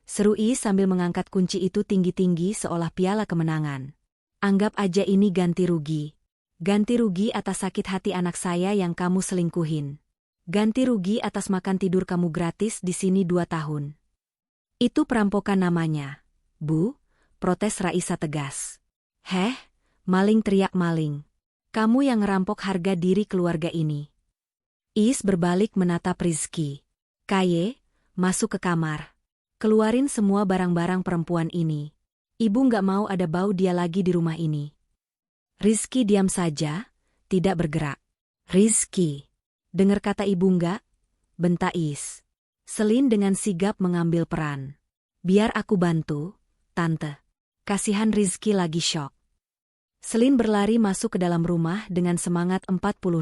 Seru Iis sambil mengangkat kunci itu tinggi-tinggi seolah piala kemenangan. Anggap aja ini ganti rugi. Ganti rugi atas sakit hati anak saya yang kamu selingkuhin. Ganti rugi atas makan tidur kamu gratis di sini 2 tahun. Itu perampokan namanya, Bu, protes Raisa tegas. Heh, maling teriak maling. Kamu yang ngerampok harga diri keluarga ini. Iis berbalik menatap Rizky. Kaye, masuk ke kamar. Keluarin semua barang-barang perempuan ini. Ibu nggak mau ada bau dia lagi di rumah ini. Rizky diam saja, tidak bergerak. Rizky. Dengar kata ibu nggak? Bentak Iis. Selin dengan sigap mengambil peran. Biar aku bantu, Tante. Kasihan Rizky lagi syok. Selin berlari masuk ke dalam rumah dengan semangat 45.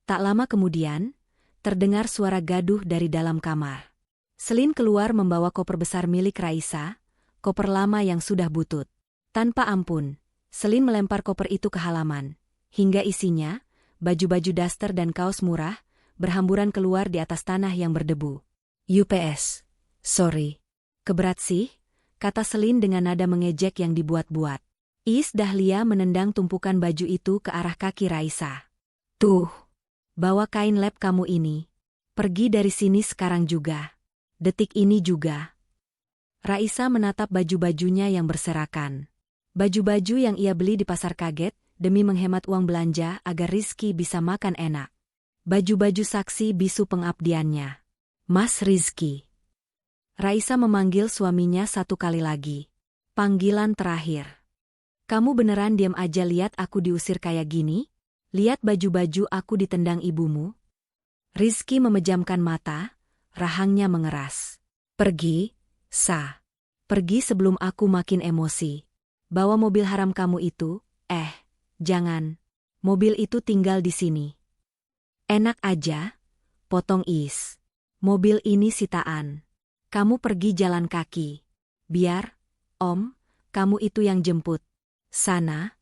Tak lama kemudian, terdengar suara gaduh dari dalam kamar. Selin keluar membawa koper besar milik Raisa, koper lama yang sudah butut. Tanpa ampun, Selin melempar koper itu ke halaman, hingga isinya, baju-baju daster dan kaos murah, berhamburan keluar di atas tanah yang berdebu. UPS. Sorry. Keberat sih, kata Selin dengan nada mengejek yang dibuat-buat. Iis Dahlia menendang tumpukan baju itu ke arah kaki Raisa. Tuh, bawa kain lab kamu ini. Pergi dari sini sekarang juga. Detik ini juga. Raisa menatap baju-bajunya yang berserakan. Baju-baju yang ia beli di pasar kaget, demi menghemat uang belanja agar Rizky bisa makan enak. Baju-baju saksi bisu pengabdiannya. Mas Rizky. Raisa memanggil suaminya satu kali lagi. Panggilan terakhir. Kamu beneran diam aja lihat aku diusir kayak gini? Lihat baju-baju aku ditendang ibumu? Rizky memejamkan mata, rahangnya mengeras. Pergi, Sa. Pergi sebelum aku makin emosi. Bawa mobil haram kamu itu, jangan. Mobil itu tinggal di sini. Enak aja, potong Iis. Mobil ini sitaan. Kamu pergi jalan kaki. Biar, Om, kamu itu yang jemput. Sana.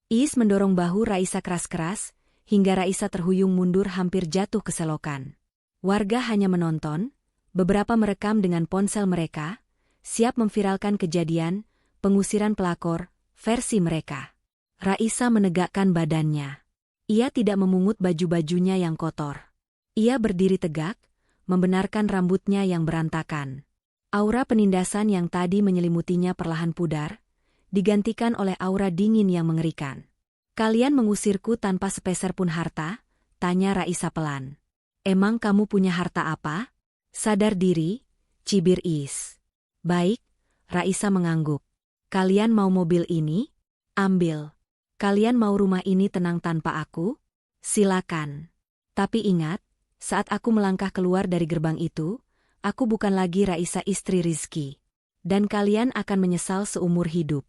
Iis mendorong bahu Raisa keras-keras, hingga Raisa terhuyung mundur hampir jatuh ke selokan. Warga hanya menonton, beberapa merekam dengan ponsel mereka, siap memviralkan kejadian, pengusiran pelakor, versi mereka. Raisa menegakkan badannya. Ia tidak memungut baju-bajunya yang kotor. Ia berdiri tegak, membenarkan rambutnya yang berantakan. Aura penindasan yang tadi menyelimutinya perlahan pudar, digantikan oleh aura dingin yang mengerikan. Kalian mengusirku tanpa sepeser pun harta? Tanya Raisa pelan. Emang kamu punya harta apa? Sadar diri, cibir Iis. Baik, Raisa mengangguk. Kalian mau mobil ini? Ambil. Kalian mau rumah ini tenang tanpa aku? Silakan. Tapi ingat, saat aku melangkah keluar dari gerbang itu, aku bukan lagi Raisa istri Rizky. Dan kalian akan menyesal seumur hidup.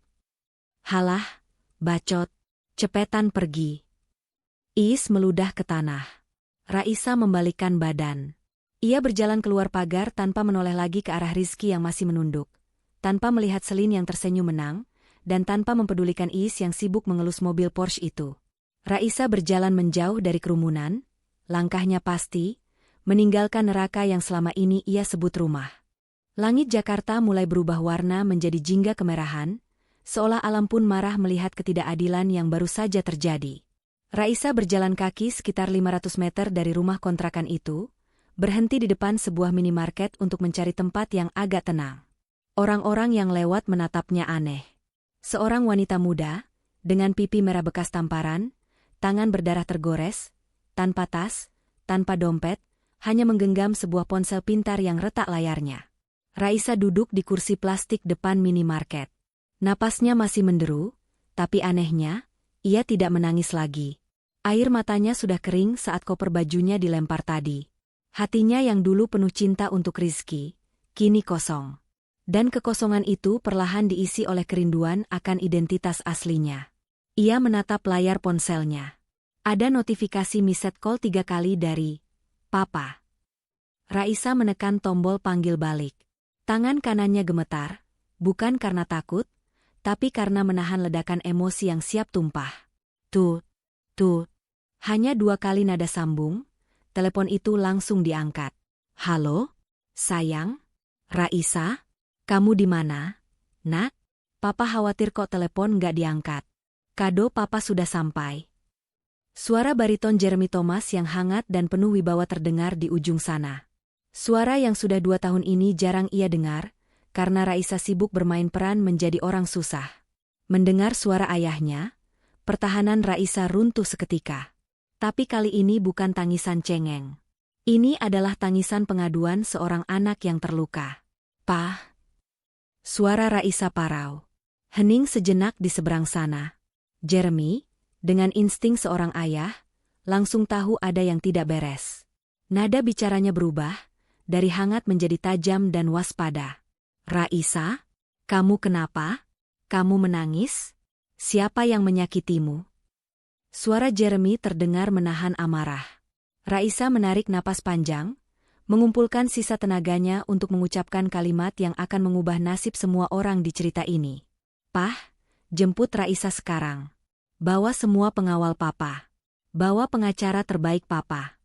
Halah, bacot, cepetan pergi. Iis meludah ke tanah. Raisa membalikkan badan. Ia berjalan keluar pagar tanpa menoleh lagi ke arah Rizky yang masih menunduk, tanpa melihat Selin yang tersenyum menang, dan tanpa mempedulikan Iis yang sibuk mengelus mobil Porsche itu. Raisa berjalan menjauh dari kerumunan, langkahnya pasti, meninggalkan neraka yang selama ini ia sebut rumah. Langit Jakarta mulai berubah warna menjadi jingga kemerahan, seolah alam pun marah melihat ketidakadilan yang baru saja terjadi. Raisa berjalan kaki sekitar 500 meter dari rumah kontrakan itu, berhenti di depan sebuah minimarket untuk mencari tempat yang agak tenang. Orang-orang yang lewat menatapnya aneh. Seorang wanita muda, dengan pipi merah bekas tamparan, tangan berdarah tergores, tanpa tas, tanpa dompet, hanya menggenggam sebuah ponsel pintar yang retak layarnya. Raisa duduk di kursi plastik depan minimarket. Napasnya masih menderu, tapi anehnya, ia tidak menangis lagi. Air matanya sudah kering saat koper bajunya dilempar tadi. Hatinya yang dulu penuh cinta untuk Rizky, kini kosong. Dan kekosongan itu perlahan diisi oleh kerinduan akan identitas aslinya. Ia menatap layar ponselnya. Ada notifikasi missed call 3 kali dari Papa. Raisa menekan tombol panggil balik. Tangan kanannya gemetar, bukan karena takut, tapi karena menahan ledakan emosi yang siap tumpah. Tut. Hanya 2 kali nada sambung, telepon itu langsung diangkat. Halo? Sayang? Raisa? Kamu di mana? Nak? Papa khawatir kok telepon nggak diangkat. Kado Papa sudah sampai. Suara bariton Jeremy Thomas yang hangat dan penuh wibawa terdengar di ujung sana. Suara yang sudah 2 tahun ini jarang ia dengar, karena Raisa sibuk bermain peran menjadi orang susah. Mendengar suara ayahnya, pertahanan Raisa runtuh seketika. Tapi kali ini bukan tangisan cengeng. Ini adalah tangisan pengaduan seorang anak yang terluka. "Pa." Suara Raisa parau. Hening sejenak di seberang sana. Jeremy, dengan insting seorang ayah, langsung tahu ada yang tidak beres. Nada bicaranya berubah, dari hangat menjadi tajam dan waspada. "Raisa, kamu kenapa? Kamu menangis?" Siapa yang menyakitimu? Suara Jeremy terdengar menahan amarah. Raisa menarik napas panjang, mengumpulkan sisa tenaganya untuk mengucapkan kalimat yang akan mengubah nasib semua orang di cerita ini. Pah, jemput Raisa sekarang. Bawa semua pengawal papa. Bawa pengacara terbaik papa.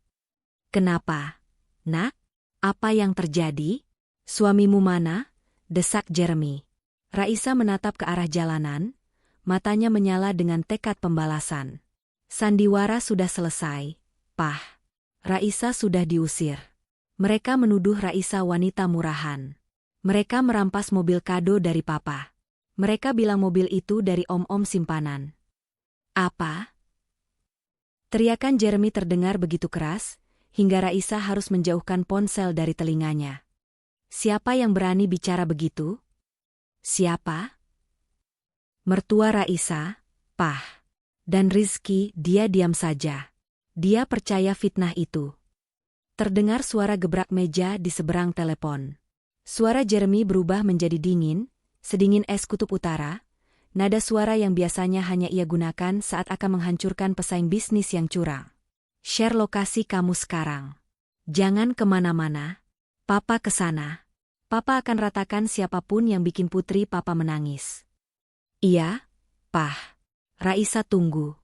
Kenapa? Nak? Apa yang terjadi? Suamimu mana? Desak Jeremy. Raisa menatap ke arah jalanan, matanya menyala dengan tekad pembalasan. Sandiwara sudah selesai, Pah. Raisa sudah diusir. Mereka menuduh Raisa wanita murahan. Mereka merampas mobil kado dari papa. Mereka bilang mobil itu dari om-om simpanan. Apa? Teriakan Jeremy terdengar begitu keras, hingga Raisa harus menjauhkan ponsel dari telinganya. Siapa yang berani bicara begitu? Siapa? Mertua Raisa, Pah. Dan Rizky, dia diam saja. Dia percaya fitnah itu. Terdengar suara gebrak meja di seberang telepon. Suara Jeremy berubah menjadi dingin, sedingin es kutub utara, nada suara yang biasanya hanya ia gunakan saat akan menghancurkan pesaing bisnis yang curang. Share lokasi kamu sekarang. Jangan kemana-mana. Papa kesana. Papa akan ratakan siapapun yang bikin putri papa menangis. Iya, Pah. Raisa tunggu.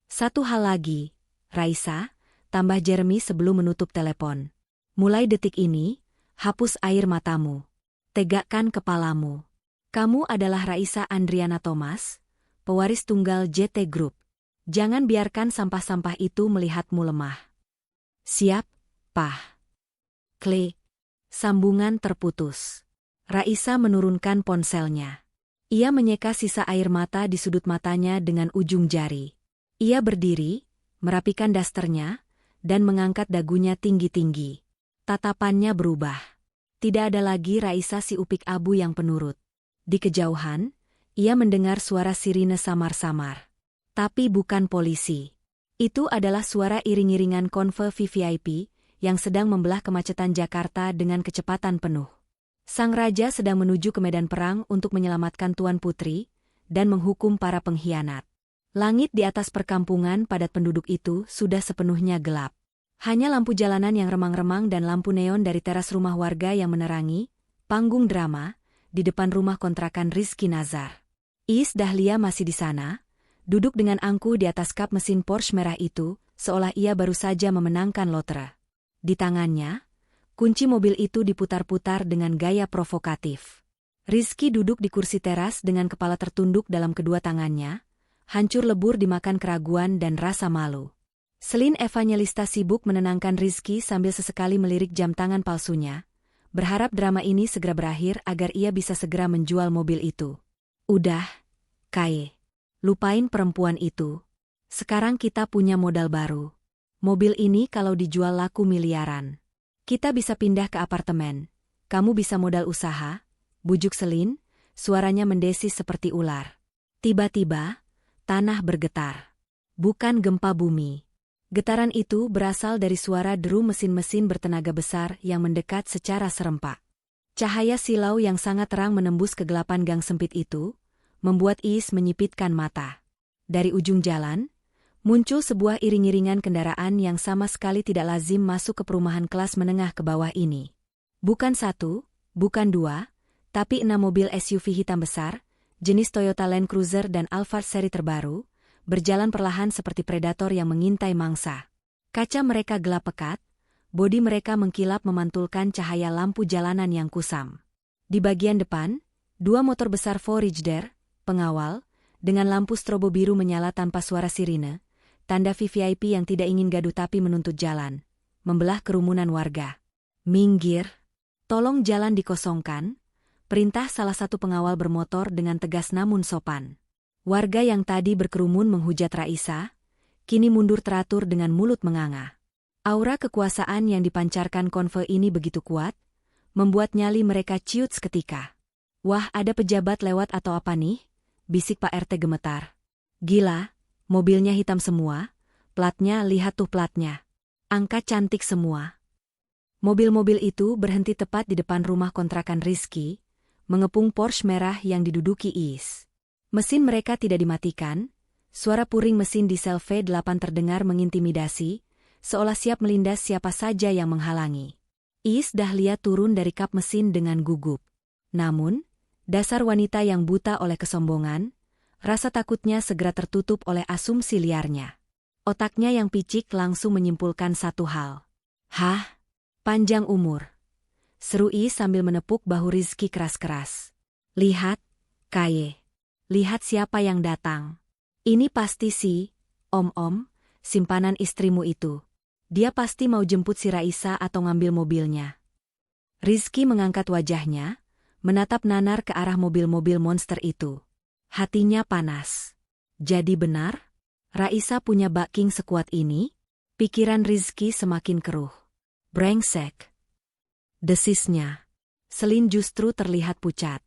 Satu hal lagi, Raisa, tambah Jeremy sebelum menutup telepon. Mulai detik ini, hapus air matamu. Tegakkan kepalamu. Kamu adalah Raisa Andriana Thomas, pewaris tunggal JT Group. Jangan biarkan sampah-sampah itu melihatmu lemah. Siap, Pah. Klik. Sambungan terputus. Raisa menurunkan ponselnya. Ia menyeka sisa air mata di sudut matanya dengan ujung jari. Ia berdiri, merapikan dasternya, dan mengangkat dagunya tinggi-tinggi. Tatapannya berubah. Tidak ada lagi Raisa si upik abu yang penurut. Di kejauhan, ia mendengar suara sirine samar-samar. Tapi bukan polisi. Itu adalah suara iring-iringan konvoy VVIP yang sedang membelah kemacetan Jakarta dengan kecepatan penuh. Sang raja sedang menuju ke medan perang untuk menyelamatkan Tuan Putri dan menghukum para pengkhianat. Langit di atas perkampungan padat penduduk itu sudah sepenuhnya gelap. Hanya lampu jalanan yang remang-remang dan lampu neon dari teras rumah warga yang menerangi panggung drama di depan rumah kontrakan Rizky Nazar. Iis Dahlia masih di sana, duduk dengan angkuh di atas kap mesin Porsche merah itu, seolah ia baru saja memenangkan lotre. Di tangannya, kunci mobil itu diputar-putar dengan gaya provokatif. Rizky duduk di kursi teras dengan kepala tertunduk dalam kedua tangannya, hancur lebur dimakan keraguan dan rasa malu. Selin Evangelista sibuk menenangkan Rizky sambil sesekali melirik jam tangan palsunya, berharap drama ini segera berakhir agar ia bisa segera menjual mobil itu. Udah, Kae. Lupain perempuan itu. Sekarang kita punya modal baru. Mobil ini kalau dijual laku miliaran. Kita bisa pindah ke apartemen. Kamu bisa modal usaha, bujuk Selin, suaranya mendesis seperti ular. Tiba-tiba, tanah bergetar. Bukan gempa bumi. Getaran itu berasal dari suara deru mesin-mesin bertenaga besar yang mendekat secara serempak. Cahaya silau yang sangat terang menembus kegelapan gang sempit itu, membuat Iis menyipitkan mata. Dari ujung jalan, muncul sebuah iring-iringan kendaraan yang sama sekali tidak lazim masuk ke perumahan kelas menengah ke bawah ini. Bukan satu, bukan dua, tapi 6 mobil SUV hitam besar, jenis Toyota Land Cruiser dan Alphard seri terbaru, berjalan perlahan seperti predator yang mengintai mangsa. Kaca mereka gelap pekat, bodi mereka mengkilap memantulkan cahaya lampu jalanan yang kusam. Di bagian depan, 2 motor besar Voyager, pengawal, dengan lampu strobo biru menyala tanpa suara sirine, tanda VVIP yang tidak ingin gaduh tapi menuntut jalan, membelah kerumunan warga. Minggir, tolong jalan dikosongkan, perintah salah satu pengawal bermotor dengan tegas namun sopan. Warga yang tadi berkerumun menghujat Raisa, kini mundur teratur dengan mulut menganga. Aura kekuasaan yang dipancarkan konvoy ini begitu kuat, membuat nyali mereka ciut seketika. Wah, ada pejabat lewat atau apa nih? Bisik Pak RT gemetar. Gila, mobilnya hitam semua, platnya lihat tuh platnya. Angka cantik semua. Mobil-mobil itu berhenti tepat di depan rumah kontrakan Rizky, mengepung Porsche merah yang diduduki Iis. Mesin mereka tidak dimatikan, suara puring mesin diesel V8 terdengar mengintimidasi, seolah siap melindas siapa saja yang menghalangi. Iis Dahlia turun dari kap mesin dengan gugup. Namun, dasar wanita yang buta oleh kesombongan, rasa takutnya segera tertutup oleh asumsi liarnya. Otaknya yang picik langsung menyimpulkan satu hal. Hah? Panjang umur. Seru Iis sambil menepuk bahu Rizky keras-keras. Lihat, Kaye. Lihat siapa yang datang. Ini pasti si, Om-Om, simpanan istrimu itu. Dia pasti mau jemput si Raisa atau ngambil mobilnya. Rizky mengangkat wajahnya, menatap nanar ke arah mobil-mobil monster itu. Hatinya panas. Jadi benar? Raisa punya backing sekuat ini? Pikiran Rizky semakin keruh. Brengsek. Desisnya. Selin justru terlihat pucat.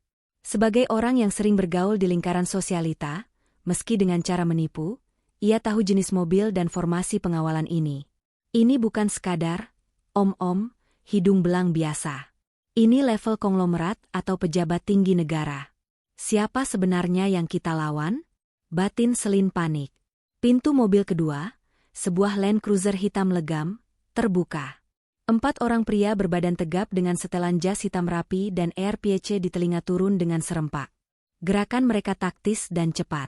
Sebagai orang yang sering bergaul di lingkaran sosialita, meski dengan cara menipu, ia tahu jenis mobil dan formasi pengawalan ini. Ini bukan sekadar, om-om, hidung belang biasa. Ini level konglomerat atau pejabat tinggi negara. Siapa sebenarnya yang kita lawan? Batin Selin panik. Pintu mobil kedua, sebuah Land Cruiser hitam legam, terbuka. 4 orang pria berbadan tegap dengan setelan jas hitam rapi dan AirPC di telinga turun dengan serempak. Gerakan mereka taktis dan cepat.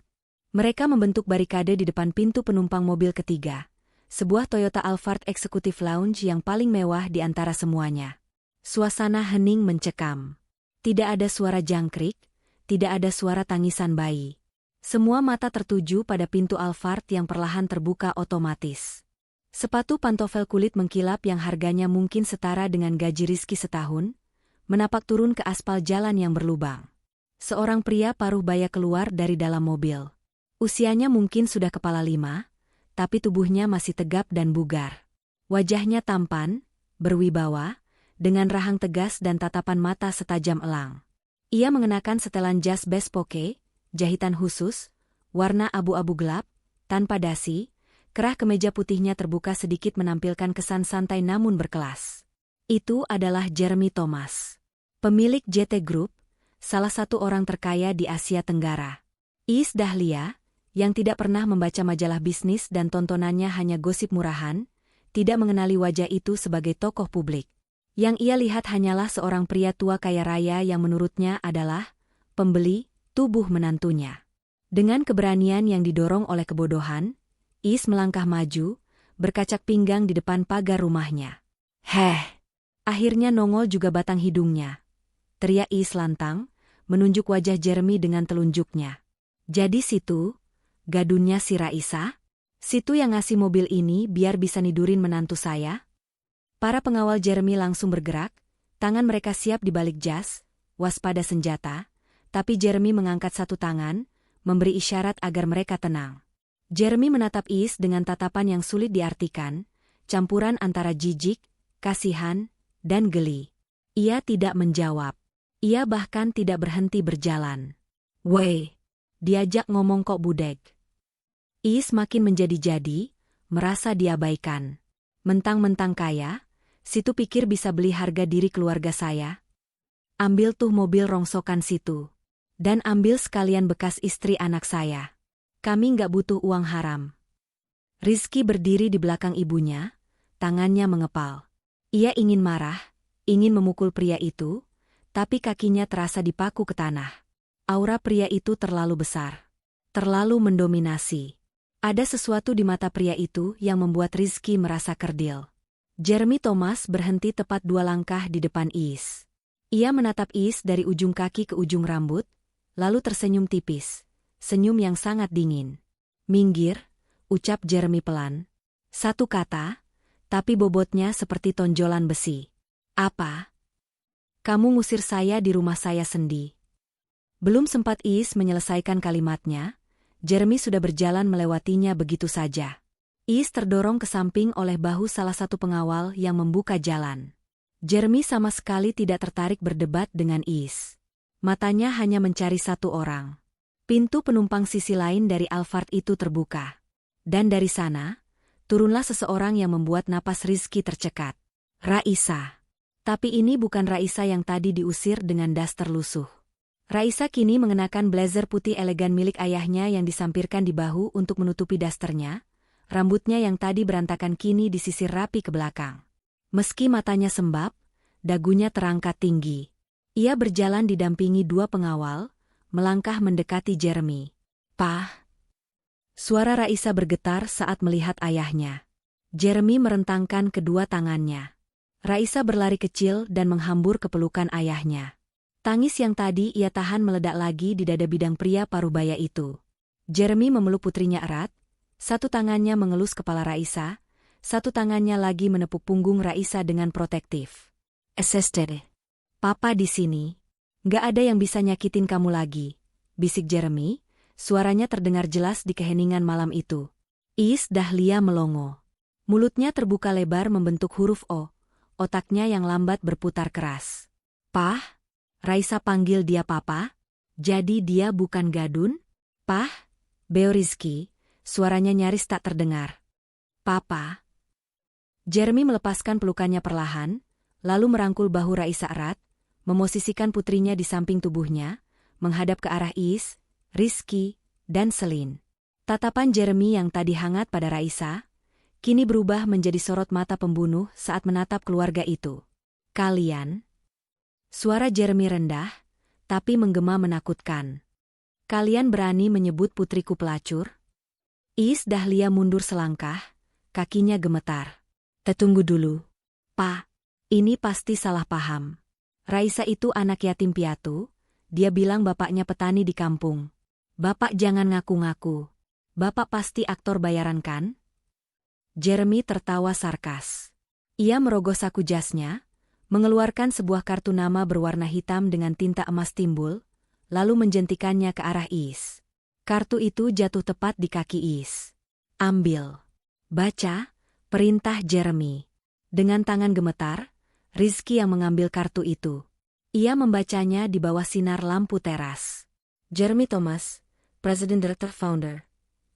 Mereka membentuk barikade di depan pintu penumpang mobil ketiga, sebuah Toyota Alphard Executive Lounge yang paling mewah di antara semuanya. Suasana hening mencekam. Tidak ada suara jangkrik, tidak ada suara tangisan bayi. Semua mata tertuju pada pintu Alphard yang perlahan terbuka otomatis. Sepatu pantofel kulit mengkilap yang harganya mungkin setara dengan gaji Rizky setahun, menapak turun ke aspal jalan yang berlubang. Seorang pria paruh baya keluar dari dalam mobil. Usianya mungkin sudah kepala 5, tapi tubuhnya masih tegap dan bugar. Wajahnya tampan, berwibawa, dengan rahang tegas dan tatapan mata setajam elang. Ia mengenakan setelan jas bespoke, jahitan khusus, warna abu-abu gelap, tanpa dasi. Kerah kemeja putihnya terbuka sedikit menampilkan kesan santai namun berkelas. Itu adalah Jeremy Thomas, pemilik JT Group, salah satu orang terkaya di Asia Tenggara. Iis Dahlia, yang tidak pernah membaca majalah bisnis dan tontonannya hanya gosip murahan, tidak mengenali wajah itu sebagai tokoh publik. Yang ia lihat hanyalah seorang pria tua kaya raya yang menurutnya adalah pembeli tubuh menantunya. Dengan keberanian yang didorong oleh kebodohan, Iis melangkah maju, berkacak pinggang di depan pagar rumahnya. Heh! Akhirnya nongol juga batang hidungnya. Teriak Iis lantang, menunjuk wajah Jeremy dengan telunjuknya. Jadi situ, gadunnya si Raisa? Situ yang ngasih mobil ini biar bisa nidurin menantu saya? Para pengawal Jeremy langsung bergerak, tangan mereka siap di balik jas, waspada senjata, tapi Jeremy mengangkat satu tangan, memberi isyarat agar mereka tenang. Jeremy menatap Iis dengan tatapan yang sulit diartikan, campuran antara jijik, kasihan, dan geli. Ia tidak menjawab. Ia bahkan tidak berhenti berjalan. Weh, diajak ngomong kok budek. Iis makin menjadi-jadi, merasa diabaikan. Mentang-mentang kaya, situ pikir bisa beli harga diri keluarga saya. Ambil tuh mobil rongsokan situ. Dan ambil sekalian bekas istri anak saya. Kami nggak butuh uang haram. Rizky berdiri di belakang ibunya, tangannya mengepal. Ia ingin marah, ingin memukul pria itu, tapi kakinya terasa dipaku ke tanah. Aura pria itu terlalu besar, terlalu mendominasi. Ada sesuatu di mata pria itu yang membuat Rizky merasa kerdil. Jeremy Thomas berhenti tepat 2 langkah di depan Iis. Ia menatap Iis dari ujung kaki ke ujung rambut, lalu tersenyum tipis. Senyum yang sangat dingin. Minggir, ucap Jeremy pelan. Satu kata, tapi bobotnya seperti tonjolan besi. Apa? Kamu ngusir saya di rumah saya sendiri. Belum sempat Iis menyelesaikan kalimatnya, Jeremy sudah berjalan melewatinya begitu saja. Iis terdorong ke samping oleh bahu salah satu pengawal yang membuka jalan. Jeremy sama sekali tidak tertarik berdebat dengan Iis. Matanya hanya mencari satu orang. Pintu penumpang sisi lain dari Alphard itu terbuka. Dan dari sana, turunlah seseorang yang membuat napas Rizky tercekat. Raisa. Tapi ini bukan Raisa yang tadi diusir dengan das terlusuh. Raisa kini mengenakan blazer putih elegan milik ayahnya yang disampirkan di bahu untuk menutupi dasternya, rambutnya yang tadi berantakan kini disisir rapi ke belakang. Meski matanya sembab, dagunya terangkat tinggi. Ia berjalan didampingi dua pengawal, melangkah mendekati Jeremy. "Pah!" Suara Raisa bergetar saat melihat ayahnya. Jeremy merentangkan kedua tangannya. Raisa berlari kecil dan menghambur ke pelukan ayahnya. Tangis yang tadi ia tahan meledak lagi di dada bidang pria parubaya itu. Jeremy memeluk putrinya erat, satu tangannya mengelus kepala Raisa, satu tangannya lagi menepuk punggung Raisa dengan protektif. "Assisted. Papa di sini. Nggak ada yang bisa nyakitin kamu lagi," bisik Jeremy, suaranya terdengar jelas di keheningan malam itu. Iis Dahlia melongo. Mulutnya terbuka lebar membentuk huruf O, otaknya yang lambat berputar keras. "Pah?" Raisa panggil dia papa? Jadi dia bukan gadun? "Pah?" beo Rizky, suaranya nyaris tak terdengar. "Papa?" Jeremy melepaskan pelukannya perlahan, lalu merangkul bahu Raisa erat, memosisikan putrinya di samping tubuhnya, menghadap ke arah Iis, Rizky, dan Selin. Tatapan Jeremy yang tadi hangat pada Raisa, kini berubah menjadi sorot mata pembunuh saat menatap keluarga itu. "Kalian?" Suara Jeremy rendah, tapi menggema menakutkan. "Kalian berani menyebut putriku pelacur?" Iis Dahlia mundur selangkah, kakinya gemetar. "Tunggu dulu. Pak, ini pasti salah paham. Raisa itu anak yatim piatu, dia bilang bapaknya petani di kampung. Bapak jangan ngaku-ngaku. Bapak pasti aktor bayaran kan?" Jeremy tertawa sarkas. Ia merogoh saku jasnya, mengeluarkan sebuah kartu nama berwarna hitam dengan tinta emas timbul, lalu menjentikannya ke arah Iis. Kartu itu jatuh tepat di kaki Iis. "Ambil. Baca," perintah Jeremy. Dengan tangan gemetar, Rizky yang mengambil kartu itu. Ia membacanya di bawah sinar lampu teras. "Jeremy Thomas, President Director Founder,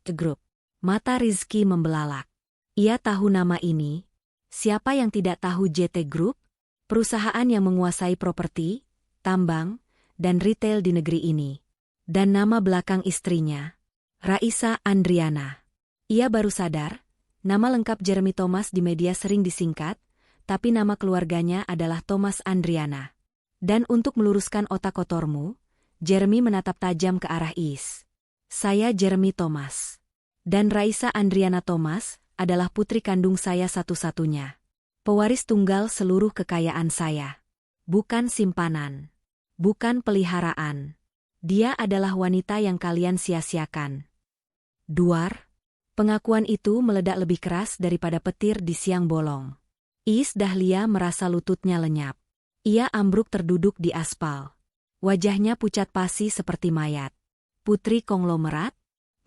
The Group." Mata Rizky membelalak. Ia tahu nama ini. Siapa yang tidak tahu JT Group? Perusahaan yang menguasai properti, tambang, dan retail di negeri ini. Dan nama belakang istrinya, Raisa Andriana. Ia baru sadar, nama lengkap Jeremy Thomas di media sering disingkat, tapi nama keluarganya adalah Thomas Andriana. Dan untuk meluruskan otak kotormu, Jeremy menatap tajam ke arah Iis. "Saya Jeremy Thomas. Dan Raisa Andriana Thomas adalah putri kandung saya satu-satunya. Pewaris tunggal seluruh kekayaan saya. Bukan simpanan. Bukan peliharaan. Dia adalah wanita yang kalian sia-siakan." Duar. Pengakuan itu meledak lebih keras daripada petir di siang bolong. Iis Dahlia merasa lututnya lenyap. Ia ambruk terduduk di aspal. Wajahnya pucat pasi seperti mayat. "Putri konglomerat?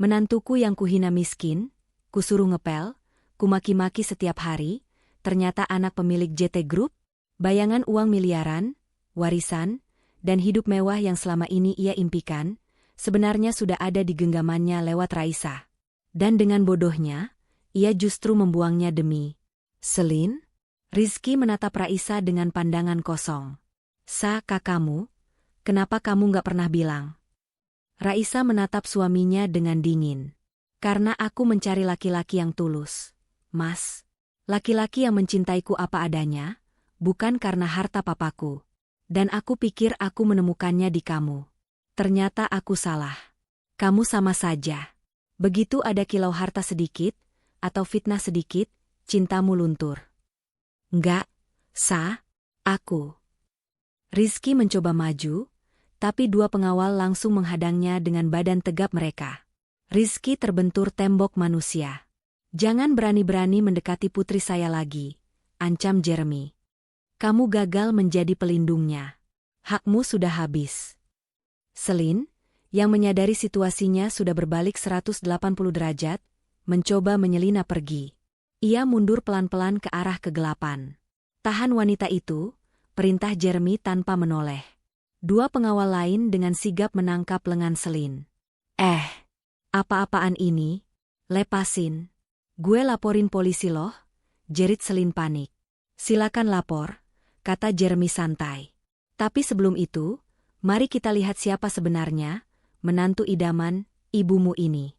Menantuku yang kuhina miskin, kusuruh ngepel, kumaki-maki setiap hari, ternyata anak pemilik JT Group? Bayangan uang miliaran, warisan, dan hidup mewah yang selama ini ia impikan, sebenarnya sudah ada di genggamannya lewat Raisa. Dan dengan bodohnya, ia justru membuangnya demi Selin?" Rizky menatap Raisa dengan pandangan kosong. Kakakmu? Kenapa kamu nggak pernah bilang?" Raisa menatap suaminya dengan dingin. "Karena aku mencari laki-laki yang tulus, Mas. Laki-laki yang mencintaiku apa adanya, bukan karena harta papaku. Dan aku pikir aku menemukannya di kamu. Ternyata aku salah. Kamu sama saja. Begitu ada kilau harta sedikit, atau fitnah sedikit, cintamu luntur." "Enggak, aku." Rizky mencoba maju, tapi dua pengawal langsung menghadangnya dengan badan tegap mereka. Rizky terbentur tembok manusia. "Jangan berani-berani mendekati putri saya lagi," ancam Jeremy. "Kamu gagal menjadi pelindungnya. Hakmu sudah habis." Selin, yang menyadari situasinya sudah berbalik 180 derajat, mencoba menyelinap pergi. Ia mundur pelan-pelan ke arah kegelapan. "Tahan wanita itu," perintah Jeremy tanpa menoleh. Dua pengawal lain dengan sigap menangkap lengan Selin. Apa-apaan ini? Lepasin. Gue laporin polisi loh," jerit Selin panik. "Silakan lapor," kata Jeremy santai. "Tapi sebelum itu, Mari kita lihat siapa sebenarnya, menantu idaman, ibumu ini.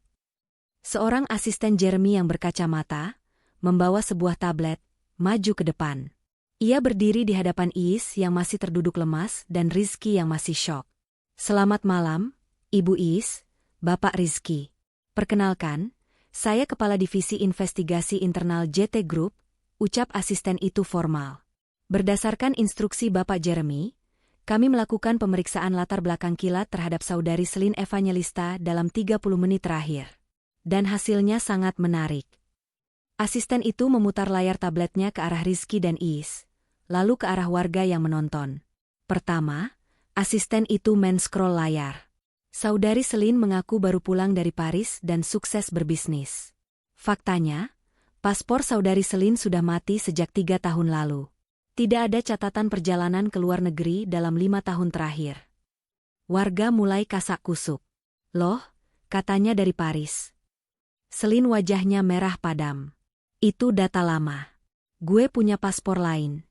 Seorang asisten Jeremy yang berkacamata, membawa sebuah tablet, maju ke depan. Ia berdiri di hadapan Iis yang masih terduduk lemas dan Rizky yang masih syok. Selamat malam, Ibu Iis, Bapak Rizky. Perkenalkan, saya Kepala Divisi Investigasi Internal JT Group, ucap asisten itu formal. Berdasarkan instruksi Bapak Jeremy, kami melakukan pemeriksaan latar belakang kilat terhadap saudari Selin Evangelista dalam 30 menit terakhir. Dan hasilnya sangat menarik. Asisten itu memutar layar tabletnya ke arah Rizky dan Iis, lalu ke arah warga yang menonton. Pertama, asisten itu men-scroll layar. Saudari Selin mengaku baru pulang dari Paris dan sukses berbisnis. Faktanya, paspor saudari Selin sudah mati sejak 3 tahun lalu. Tidak ada catatan perjalanan ke luar negeri dalam 5 tahun terakhir. Warga mulai kasak kusuk. Loh, katanya dari Paris. Selin wajahnya merah padam. Itu data lama. Gue punya paspor lain.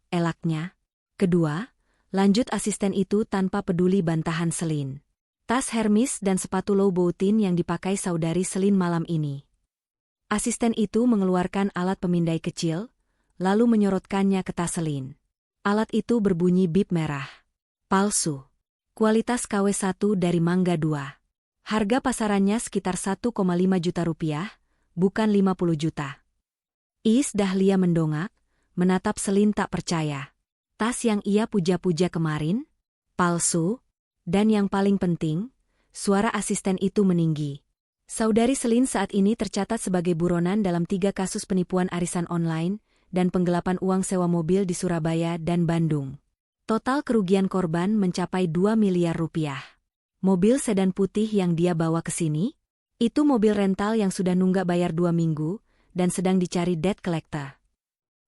Elaknya. Kedua, lanjut asisten itu tanpa peduli bantahan Selin. Tas Hermes dan sepatu Louboutin yang dipakai saudari Selin malam ini. Asisten itu mengeluarkan alat pemindai kecil, lalu menyorotkannya ke tas Selin. Alat itu berbunyi bip merah. Palsu. Kualitas KW1 dari Mangga 2. Harga pasarannya sekitar 1,5 juta rupiah, bukan 50 juta. Iis Dahlia mendongak, menatap Selin tak percaya. Tas yang ia puja-puja kemarin, palsu, dan yang paling penting, suara asisten itu meninggi. Saudari Selin saat ini tercatat sebagai buronan dalam 3 kasus penipuan arisan online dan penggelapan uang sewa mobil di Surabaya dan Bandung. Total kerugian korban mencapai 2 miliar rupiah. Mobil sedan putih yang dia bawa ke sini, itu mobil rental yang sudah nunggak bayar 2 minggu dan sedang dicari debt collector.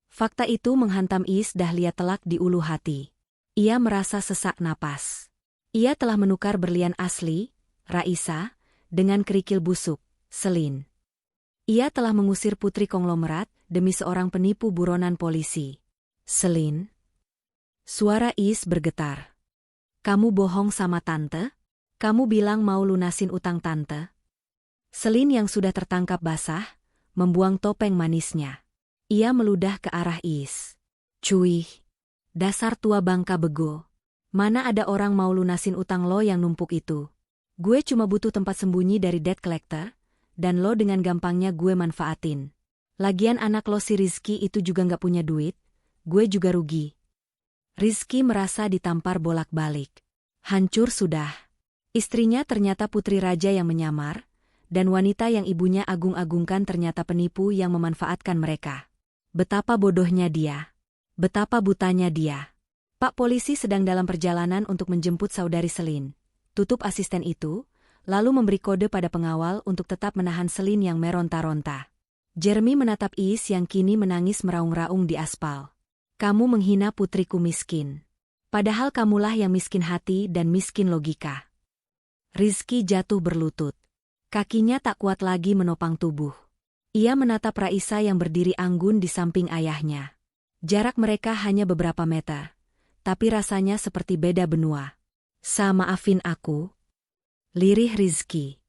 Fakta itu menghantam Iis Dahlia telak di ulu hati. Ia merasa sesak napas. Ia telah menukar berlian asli, Raisa, dengan kerikil busuk, Selin. Ia telah mengusir putri konglomerat demi seorang penipu buronan polisi. Selin. Suara Iis bergetar. Kamu bohong sama tante? Kamu bilang mau lunasin utang tante? Selin yang sudah tertangkap basah, membuang topeng manisnya. Ia meludah ke arah Iis. Cuy, dasar tua bangka bego. Mana ada orang mau lunasin utang lo yang numpuk itu? Gue cuma butuh tempat sembunyi dari debt collector, dan lo dengan gampangnya gue manfaatin. Lagian anak lo si Rizky itu juga nggak punya duit, gue juga rugi. Rizky merasa ditampar bolak-balik. Hancur sudah. Istrinya ternyata putri raja yang menyamar, dan wanita yang ibunya agung-agungkan ternyata penipu yang memanfaatkan mereka. Betapa bodohnya dia. Betapa butanya dia. Pak polisi sedang dalam perjalanan untuk menjemput saudari Selin. Tutup asisten itu, lalu memberi kode pada pengawal untuk tetap menahan Selin yang meronta-ronta. Jeremy menatap Iis yang kini menangis meraung-raung di aspal. Kamu menghina putriku miskin. Padahal kamulah yang miskin hati dan miskin logika. Rizky jatuh berlutut. Kakinya tak kuat lagi menopang tubuh. Ia menatap Raisa yang berdiri anggun di samping ayahnya. Jarak mereka hanya beberapa meter, tapi rasanya seperti beda benua. Maafin aku. Lirih Rizky.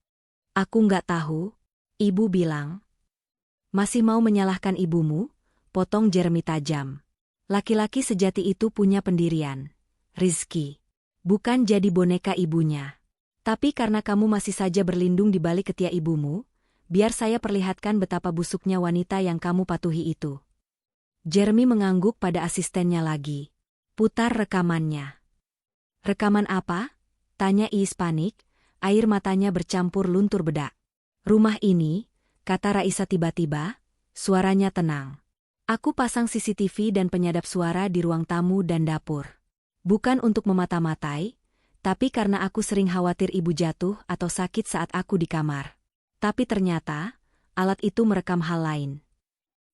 Aku nggak tahu, ibu bilang. Masih mau menyalahkan ibumu? Potong Jeremy tajam. Laki-laki sejati itu punya pendirian. Rizky. Bukan jadi boneka ibunya. Tapi karena kamu masih saja berlindung di balik ketiak ibumu, biar saya perlihatkan betapa busuknya wanita yang kamu patuhi itu. Jeremy mengangguk pada asistennya lagi. Putar rekamannya. Rekaman apa? Tanya Iis panik, air matanya bercampur luntur bedak. Rumah ini, kata Raisa tiba-tiba, suaranya tenang. Aku pasang CCTV dan penyadap suara di ruang tamu dan dapur. Bukan untuk memata-matai, tapi karena aku sering khawatir ibu jatuh atau sakit saat aku di kamar. Tapi ternyata, alat itu merekam hal lain.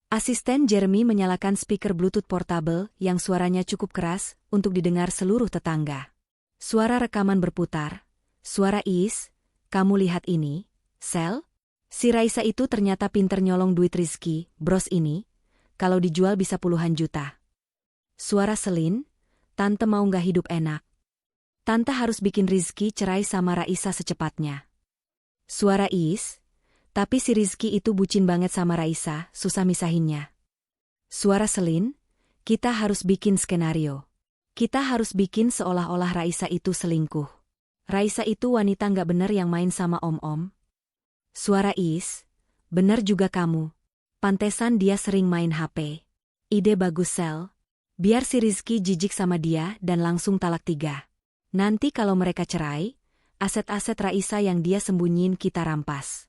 Asisten Jeremy menyalakan speaker Bluetooth portable yang suaranya cukup keras untuk didengar seluruh tetangga. Suara rekaman berputar. Suara Iis, kamu lihat ini, Sel? Si Raisa itu ternyata pinter nyolong duit Rizky, bros ini. Kalau dijual bisa puluhan juta. Suara Selin, tante mau nggak hidup enak? Tante harus bikin Rizky cerai sama Raisa secepatnya. Suara Iis, tapi si Rizky itu bucin banget sama Raisa, susah misahinnya. Suara Selin, kita harus bikin skenario. Kita harus bikin seolah-olah Raisa itu selingkuh. Raisa itu wanita nggak bener yang main sama om-om. Suara Iis, bener juga kamu. Pantesan dia sering main HP. Ide bagus Sel. Biar si Rizky jijik sama dia dan langsung talak 3. Nanti kalau mereka cerai, aset-aset Raisa yang dia sembunyiin kita rampas.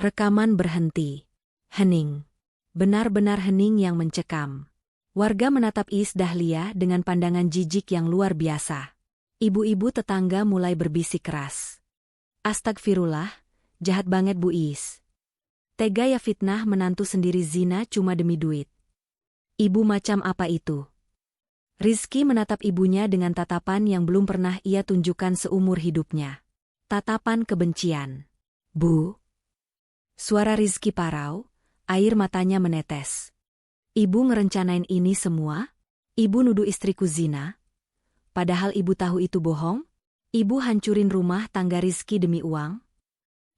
Rekaman berhenti. Hening. Benar-benar hening yang mencekam. Warga menatap Iis Dahlia dengan pandangan jijik yang luar biasa. Ibu-ibu tetangga mulai berbisik keras. Astagfirullah, jahat banget Bu Iis. Tega ya fitnah menantu sendiri zina cuma demi duit. Ibu macam apa itu? Rizky menatap ibunya dengan tatapan yang belum pernah ia tunjukkan seumur hidupnya. Tatapan kebencian. Bu. Suara Rizky parau, air matanya menetes. Ibu ngerencanain ini semua? Ibu nuduh istriku zina? Padahal ibu tahu itu bohong? Ibu hancurin rumah tangga Rizky demi uang?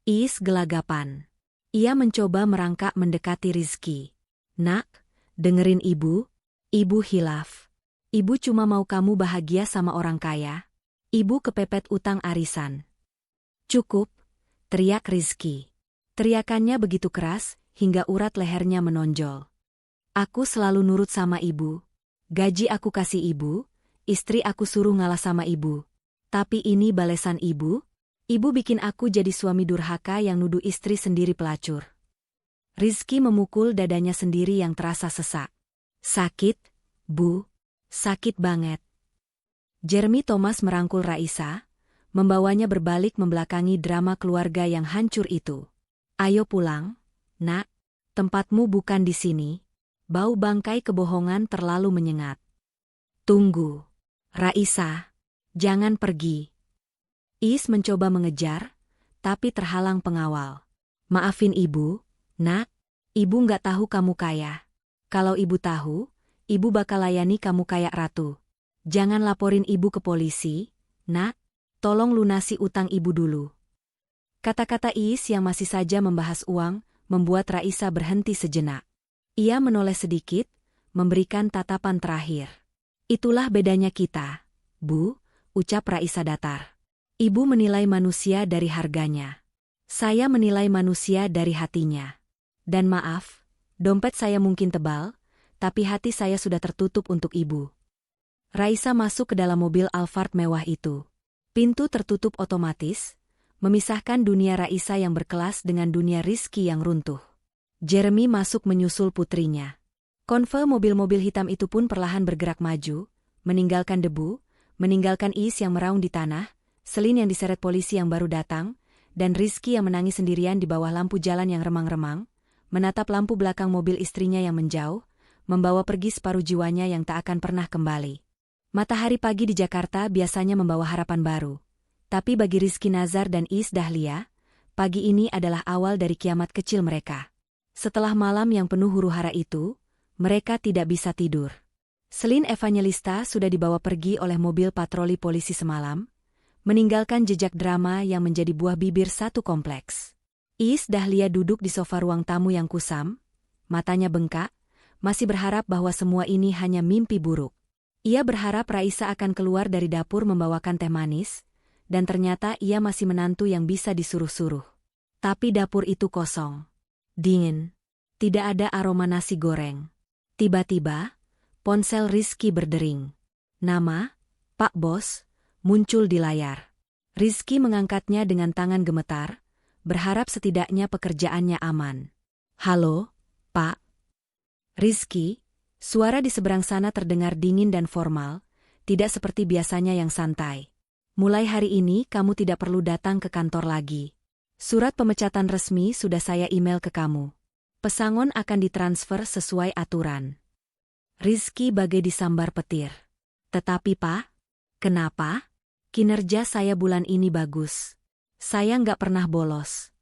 Iis gelagapan. Ia mencoba merangkak mendekati Rizky. Nak, dengerin ibu. Ibu hilaf. Ibu cuma mau kamu bahagia sama orang kaya. Ibu kepepet utang arisan. Cukup, teriak Rizky. Teriakannya begitu keras, hingga urat lehernya menonjol. Aku selalu nurut sama ibu. Gaji aku kasih ibu, istri aku suruh ngalah sama ibu. Tapi ini balesan ibu? Ibu bikin aku jadi suami durhaka yang nuduh istri sendiri pelacur. Rizky memukul dadanya sendiri yang terasa sesak. Sakit, Bu. Sakit banget. Jeremy Thomas merangkul Raisa, membawanya berbalik membelakangi drama keluarga yang hancur itu. Ayo pulang, nak. Tempatmu bukan di sini. Bau bangkai kebohongan terlalu menyengat. Tunggu. Raisa. Jangan pergi. Iis mencoba mengejar, tapi terhalang pengawal. Maafin ibu, nak. Ibu nggak tahu kamu kaya. Kalau ibu tahu, ibu bakal layani kamu kayak ratu. Jangan laporin ibu ke polisi, nak. Tolong lunasi utang ibu dulu. Kata-kata Iis yang masih saja membahas uang, membuat Raisa berhenti sejenak. Ia menoleh sedikit, memberikan tatapan terakhir. Itulah bedanya kita, Bu, ucap Raisa datar. Ibu menilai manusia dari harganya. Saya menilai manusia dari hatinya. Dan maaf, dompet saya mungkin tebal, tapi hati saya sudah tertutup untuk ibu. Raisa masuk ke dalam mobil Alphard mewah itu. Pintu tertutup otomatis, memisahkan dunia Raisa yang berkelas dengan dunia Rizky yang runtuh. Jeremy masuk menyusul putrinya. Konvoi mobil-mobil hitam itu pun perlahan bergerak maju, meninggalkan debu, meninggalkan Iis yang meraung di tanah, Selin yang diseret polisi yang baru datang, dan Rizky yang menangis sendirian di bawah lampu jalan yang remang-remang, menatap lampu belakang mobil istrinya yang menjauh, membawa pergi separuh jiwanya yang tak akan pernah kembali. Matahari pagi di Jakarta biasanya membawa harapan baru. Tapi bagi Rizky Nazar dan Iis Dahlia, pagi ini adalah awal dari kiamat kecil mereka. Setelah malam yang penuh huru-hara itu, mereka tidak bisa tidur. Selin Evangelista sudah dibawa pergi oleh mobil patroli polisi semalam, meninggalkan jejak drama yang menjadi buah bibir satu kompleks. Iis Dahlia duduk di sofa ruang tamu yang kusam, matanya bengkak, masih berharap bahwa semua ini hanya mimpi buruk. Ia berharap Raisa akan keluar dari dapur membawakan teh manis, dan ternyata ia masih menantu yang bisa disuruh-suruh. Tapi dapur itu kosong. Dingin. Tidak ada aroma nasi goreng. Tiba-tiba, ponsel Rizky berdering. Nama, Pak Bos, muncul di layar. Rizky mengangkatnya dengan tangan gemetar, berharap setidaknya pekerjaannya aman. Halo, Pak. Rizky, suara di seberang sana terdengar dingin dan formal, tidak seperti biasanya yang santai. Mulai hari ini kamu tidak perlu datang ke kantor lagi. Surat pemecatan resmi sudah saya email ke kamu. Pesangon akan ditransfer sesuai aturan. Rizky bagai disambar petir. Tetapi Pak, kenapa? Kinerja saya bulan ini bagus. Saya nggak pernah bolos.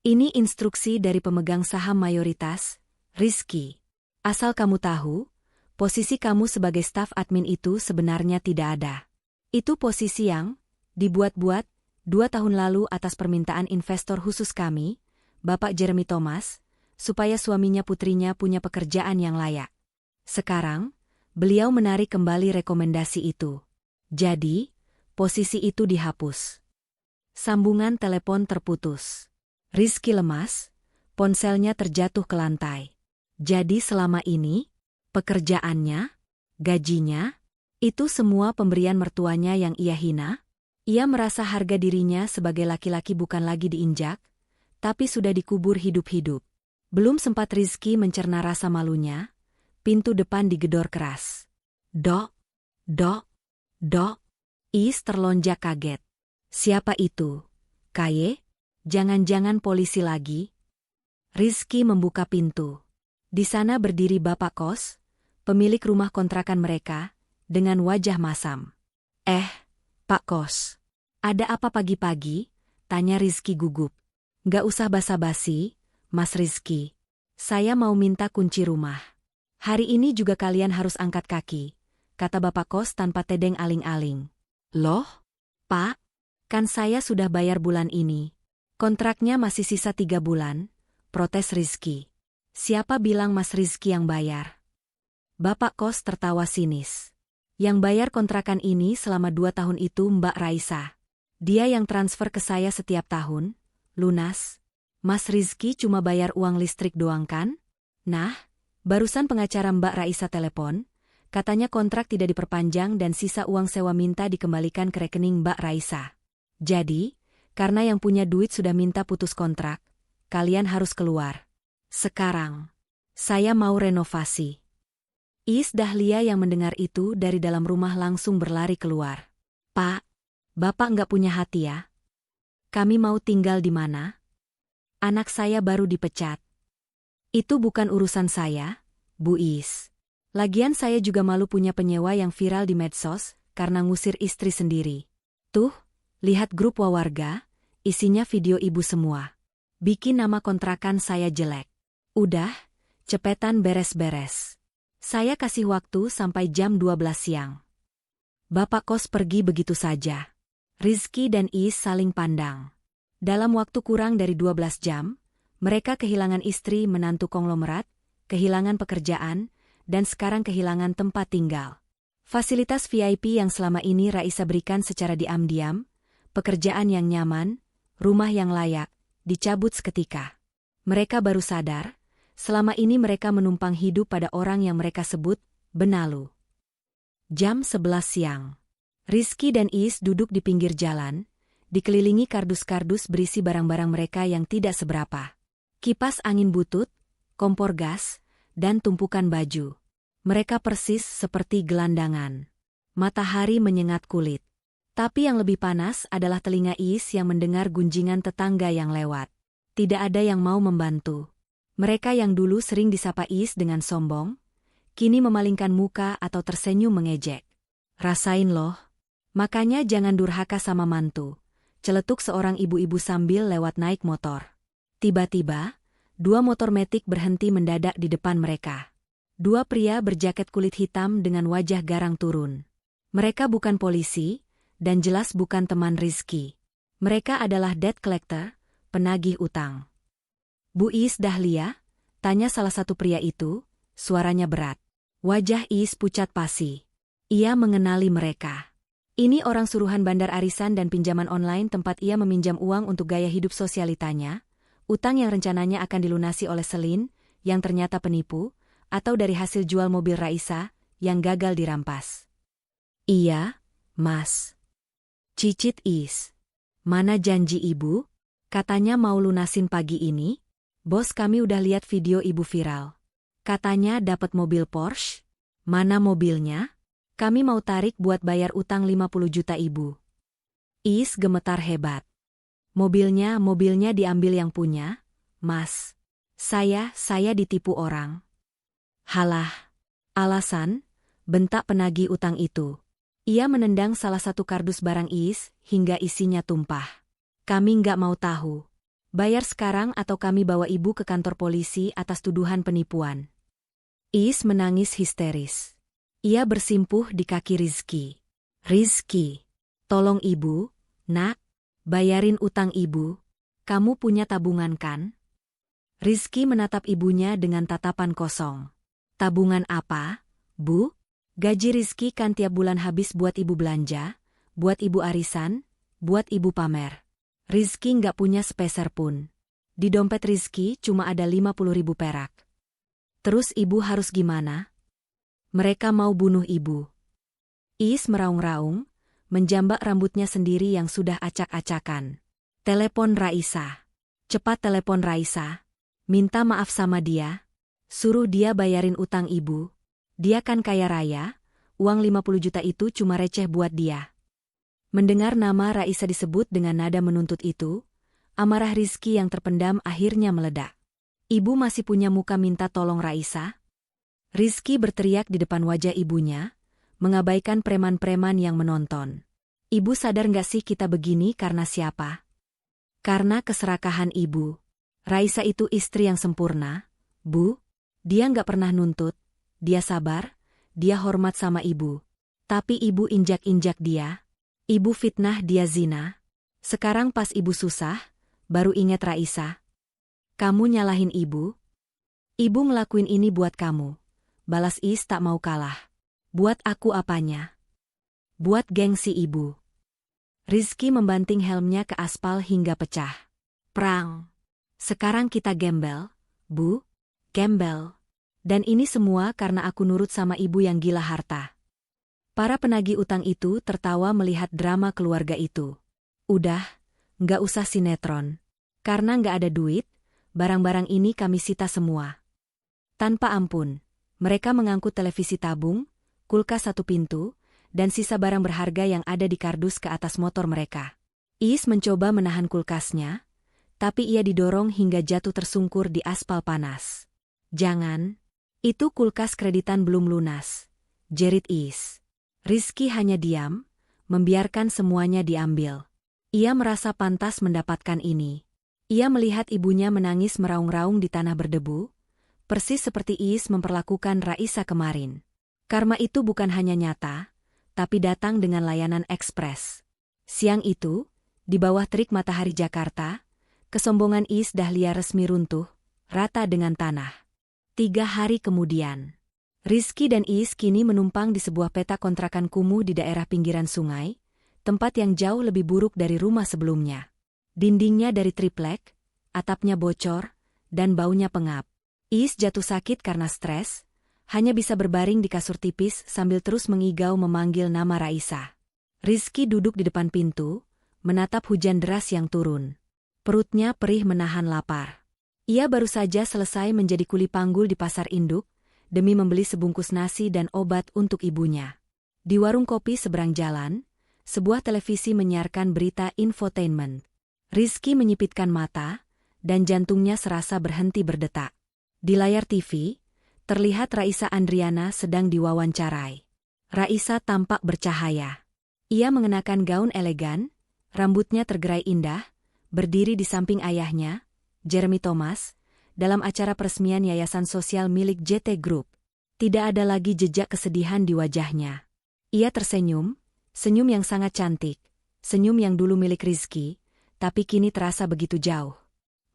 Ini instruksi dari pemegang saham mayoritas, Rizky. Asal kamu tahu, posisi kamu sebagai staf admin itu sebenarnya tidak ada. Itu posisi yang dibuat-buat 2 tahun lalu atas permintaan investor khusus kami, Bapak Jeremy Thomas, supaya suaminya putrinya punya pekerjaan yang layak. Sekarang, beliau menarik kembali rekomendasi itu. Jadi, posisi itu dihapus. Sambungan telepon terputus. Rizky lemas, ponselnya terjatuh ke lantai. Jadi selama ini, pekerjaannya, gajinya, itu semua pemberian mertuanya yang ia hina? Ia merasa harga dirinya sebagai laki-laki bukan lagi diinjak, tapi sudah dikubur hidup-hidup. Belum sempat Rizky mencerna rasa malunya, pintu depan digedor keras. Dok, dok, dok. Is terlonjak kaget. Siapa itu? Kaye? Jangan-jangan polisi lagi? Rizky membuka pintu. Di sana berdiri bapak kos, pemilik rumah kontrakan mereka, dengan wajah masam. Pak kos. Ada apa pagi-pagi? Tanya Rizky gugup. Nggak usah basa-basi, Mas Rizky. Saya mau minta kunci rumah. Hari ini juga kalian harus angkat kaki, kata bapak kos tanpa tedeng aling-aling. Loh, Pak? Kan saya sudah bayar bulan ini. Kontraknya masih sisa 3 bulan, protes Rizky. Siapa bilang Mas Rizky yang bayar? Bapak kos tertawa sinis. Yang bayar kontrakan ini selama 2 tahun itu Mbak Raisa. Dia yang transfer ke saya setiap tahun, lunas. Mas Rizky cuma bayar uang listrik doang kan? Nah, barusan pengacara Mbak Raisa telepon, katanya kontrak tidak diperpanjang dan sisa uang sewa minta dikembalikan ke rekening Mbak Raisa. Jadi, karena yang punya duit sudah minta putus kontrak, kalian harus keluar. Sekarang, saya mau renovasi. Is Dahlia yang mendengar itu dari dalam rumah langsung berlari keluar. Pak, Bapak nggak punya hati ya? Kami mau tinggal di mana? Anak saya baru dipecat. Itu bukan urusan saya, Bu Is. Lagian saya juga malu punya penyewa yang viral di medsos karena ngusir istri sendiri. Tuh, lihat grup warga, isinya video ibu semua. Bikin nama kontrakan saya jelek. Udah, cepetan beres-beres. Saya kasih waktu sampai jam 12 siang. Bapak kos pergi begitu saja. Rizky dan Is saling pandang. Dalam waktu kurang dari 12 jam, mereka kehilangan istri menantu konglomerat, kehilangan pekerjaan, dan sekarang kehilangan tempat tinggal. Fasilitas VIP yang selama ini Raisa berikan secara diam-diam, pekerjaan yang nyaman, rumah yang layak, dicabut seketika. Mereka baru sadar, selama ini mereka menumpang hidup pada orang yang mereka sebut benalu. Jam 11 siang. Rizky dan Is duduk di pinggir jalan, dikelilingi kardus-kardus berisi barang-barang mereka yang tidak seberapa. Kipas angin butut, kompor gas, dan tumpukan baju. Mereka persis seperti gelandangan. Matahari menyengat kulit. Tapi yang lebih panas adalah telinga Is yang mendengar gunjingan tetangga yang lewat. Tidak ada yang mau membantu. Mereka yang dulu sering disapa Is dengan sombong, kini memalingkan muka atau tersenyum mengejek. Rasain loh. Makanya jangan durhaka sama mantu, celetuk seorang ibu-ibu sambil lewat naik motor. Tiba-tiba, 2 motor metik berhenti mendadak di depan mereka. 2 pria berjaket kulit hitam dengan wajah garang turun. Mereka bukan polisi, dan jelas bukan teman Rizky. Mereka adalah debt collector, penagih utang. Bu Is Dahlia, tanya salah satu pria itu, suaranya berat. Wajah Is pucat pasi. Ia mengenali mereka. Ini orang suruhan bandar arisan dan pinjaman online tempat ia meminjam uang untuk gaya hidup sosialitanya, utang yang rencananya akan dilunasi oleh Selin, yang ternyata penipu, atau dari hasil jual mobil Raisa, yang gagal dirampas. Iya, Mas. Cicit Is. Mana janji ibu? Katanya mau lunasin pagi ini. Bos kami udah lihat video ibu viral. Katanya dapat mobil Porsche. Mana mobilnya? Kami mau tarik buat bayar utang 50 juta ibu. Is gemetar hebat. Mobilnya diambil yang punya, Mas. Saya ditipu orang. Halah. Alasan, bentak penagih utang itu. Ia menendang salah satu kardus barang Is hingga isinya tumpah. Kami nggak mau tahu. Bayar sekarang atau kami bawa ibu ke kantor polisi atas tuduhan penipuan. Is menangis histeris. Ia bersimpuh di kaki Rizky. Rizky, tolong ibu, nak, bayarin utang ibu. Kamu punya tabungan kan? Rizky menatap ibunya dengan tatapan kosong. Tabungan apa, Bu? Gaji Rizky kan tiap bulan habis buat ibu belanja, buat ibu arisan, buat ibu pamer. Rizky nggak punya sepeser pun. Di dompet Rizky cuma ada 50.000 perak. Terus ibu harus gimana? Mereka mau bunuh ibu. Iis meraung-raung, menjambak rambutnya sendiri yang sudah acak-acakan. Telepon Raisa. Cepat telepon Raisa. Minta maaf sama dia. Suruh dia bayarin utang ibu. Dia kan kaya raya, uang 50 juta itu cuma receh buat dia. Mendengar nama Raisa disebut dengan nada menuntut itu, amarah Rizky yang terpendam akhirnya meledak. Ibu masih punya muka minta tolong Raisa? Rizky berteriak di depan wajah ibunya, mengabaikan preman-preman yang menonton. Ibu sadar nggak sih kita begini karena siapa? Karena keserakahan ibu. Raisa itu istri yang sempurna, Bu. Dia nggak pernah nuntut, dia sabar, dia hormat sama ibu. Tapi ibu injak-injak dia. Ibu fitnah dia zina. Sekarang pas ibu susah, baru ingat Raisa. Kamu nyalahin ibu? Ibu ngelakuin ini buat kamu. Balas Is tak mau kalah. Buat aku apanya? Buat gengsi ibu. Rizky membanting helmnya ke aspal hingga pecah. Prang. Sekarang kita gembel, Bu. Gembel. Dan ini semua karena aku nurut sama ibu yang gila harta. Para penagih utang itu tertawa melihat drama keluarga itu. Udah, nggak usah sinetron. Karena nggak ada duit, barang-barang ini kami sita semua. Tanpa ampun, mereka mengangkut televisi tabung, kulkas 1 pintu, dan sisa barang berharga yang ada di kardus ke atas motor mereka. Iis mencoba menahan kulkasnya, tapi ia didorong hingga jatuh tersungkur di aspal panas. Jangan, itu kulkas kreditan belum lunas, jerit Iis. Rizky hanya diam, membiarkan semuanya diambil. Ia merasa pantas mendapatkan ini. Ia melihat ibunya menangis meraung-raung di tanah berdebu, persis seperti Iis memperlakukan Raisa kemarin. Karma itu bukan hanya nyata, tapi datang dengan layanan ekspres. Siang itu, di bawah terik matahari Jakarta, kesombongan Iis Dahlia resmi runtuh, rata dengan tanah. 3 hari kemudian, Rizky dan Iis kini menumpang di sebuah petak kontrakan kumuh di daerah pinggiran sungai, tempat yang jauh lebih buruk dari rumah sebelumnya. Dindingnya dari triplek, atapnya bocor, dan baunya pengap. Iis jatuh sakit karena stres, hanya bisa berbaring di kasur tipis sambil terus mengigau memanggil nama Raisa. Rizky duduk di depan pintu, menatap hujan deras yang turun. Perutnya perih menahan lapar. Ia baru saja selesai menjadi kuli panggul di pasar induk, demi membeli sebungkus nasi dan obat untuk ibunya. Di warung kopi seberang jalan, sebuah televisi menyiarkan berita infotainment. Rizky menyipitkan mata, dan jantungnya serasa berhenti berdetak. Di layar TV, terlihat Raisa Andriana sedang diwawancarai. Raisa tampak bercahaya. Ia mengenakan gaun elegan, rambutnya tergerai indah, berdiri di samping ayahnya, Jeremy Thomas, dalam acara peresmian yayasan sosial milik JT Group. Tidak ada lagi jejak kesedihan di wajahnya. Ia tersenyum, senyum yang sangat cantik, senyum yang dulu milik Rizky, tapi kini terasa begitu jauh.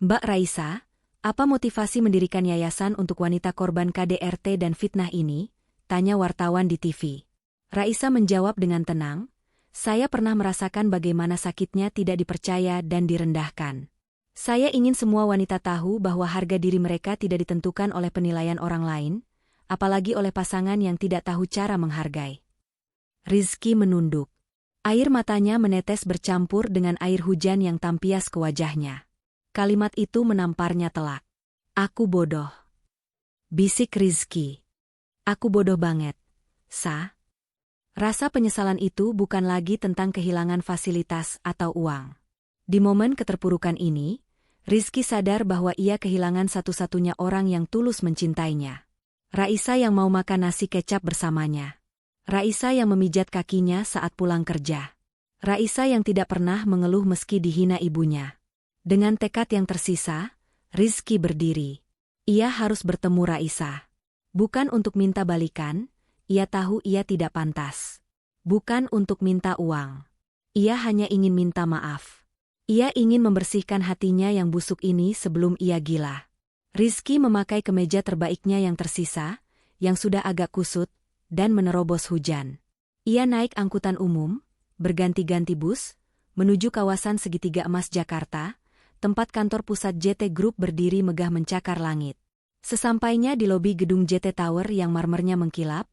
Mbak Raisa, apa motivasi mendirikan yayasan untuk wanita korban KDRT dan fitnah ini? Tanya wartawan di TV. Raisa menjawab dengan tenang, saya pernah merasakan bagaimana sakitnya tidak dipercaya dan direndahkan. Saya ingin semua wanita tahu bahwa harga diri mereka tidak ditentukan oleh penilaian orang lain, apalagi oleh pasangan yang tidak tahu cara menghargai. Rizky menunduk. Air matanya menetes bercampur dengan air hujan yang tampias ke wajahnya. Kalimat itu menamparnya telak. Aku bodoh. Bisik Rizky. Aku bodoh banget. Rasa penyesalan itu bukan lagi tentang kehilangan fasilitas atau uang. Di momen keterpurukan ini, Rizky sadar bahwa ia kehilangan satu-satunya orang yang tulus mencintainya. Raisa yang mau makan nasi kecap bersamanya. Raisa yang memijat kakinya saat pulang kerja. Raisa yang tidak pernah mengeluh meski dihina ibunya. Dengan tekad yang tersisa, Rizky berdiri. Ia harus bertemu Raisa. Bukan untuk minta balikan, ia tahu ia tidak pantas. Bukan untuk minta uang. Ia hanya ingin minta maaf. Ia ingin membersihkan hatinya yang busuk ini sebelum ia gila. Rizky memakai kemeja terbaiknya yang tersisa, yang sudah agak kusut, dan menerobos hujan. Ia naik angkutan umum, berganti-ganti bus, menuju kawasan Segitiga Emas Jakarta, tempat kantor pusat JT Group berdiri megah mencakar langit. Sesampainya di lobi gedung JT Tower yang marmernya mengkilap,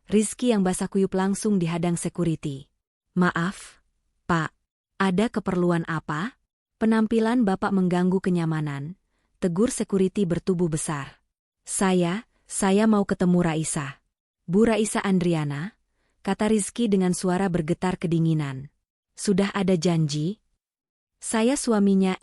Rizky yang basah kuyup langsung dihadang security. "Maaf, Pak. Ada keperluan apa?" Penampilan Bapak mengganggu kenyamanan, tegur security bertubuh besar. Saya mau ketemu Raisa." "Bu Raisa Andriana," kata Rizky dengan suara bergetar kedinginan. "Sudah ada janji?" "Saya suaminya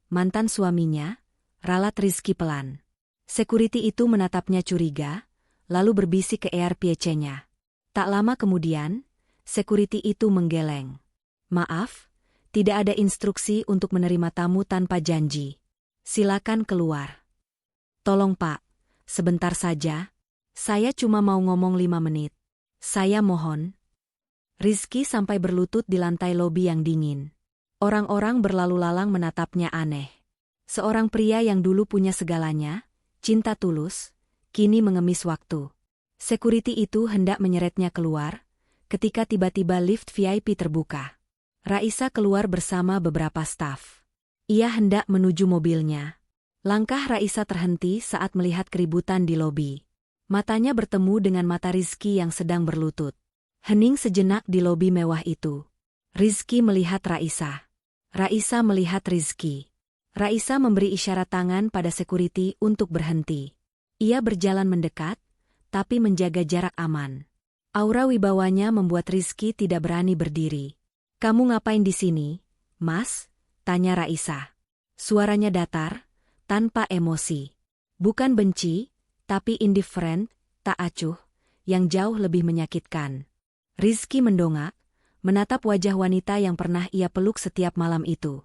mantan suaminya," ralat Rizky pelan. Security itu menatapnya curiga, lalu berbisik ke ERPC-nya. Tak lama kemudian, security itu menggeleng. "Maaf, tidak ada instruksi untuk menerima tamu tanpa janji. Silakan keluar." "Tolong Pak, sebentar saja. Saya cuma mau ngomong 5 menit. Saya mohon." Rizky sampai berlutut di lantai lobi yang dingin. Orang-orang berlalu lalang menatapnya aneh. Seorang pria yang dulu punya segalanya, cinta tulus, kini mengemis waktu. Security itu hendak menyeretnya keluar, ketika tiba-tiba lift VIP terbuka. Raisa keluar bersama beberapa staf. Ia hendak menuju mobilnya. Langkah Raisa terhenti saat melihat keributan di lobi. Matanya bertemu dengan mata Rizky yang sedang berlutut. Hening sejenak di lobi mewah itu. Rizky melihat Raisa. Raisa melihat Rizky. Raisa memberi isyarat tangan pada security untuk berhenti. Ia berjalan mendekat, tapi menjaga jarak aman. Aura wibawanya membuat Rizky tidak berani berdiri. "Kamu ngapain di sini, Mas?" tanya Raisa. Suaranya datar, tanpa emosi. Bukan benci, tapi indifferent, tak acuh, yang jauh lebih menyakitkan. Rizky mendongak, menatap wajah wanita yang pernah ia peluk setiap malam itu.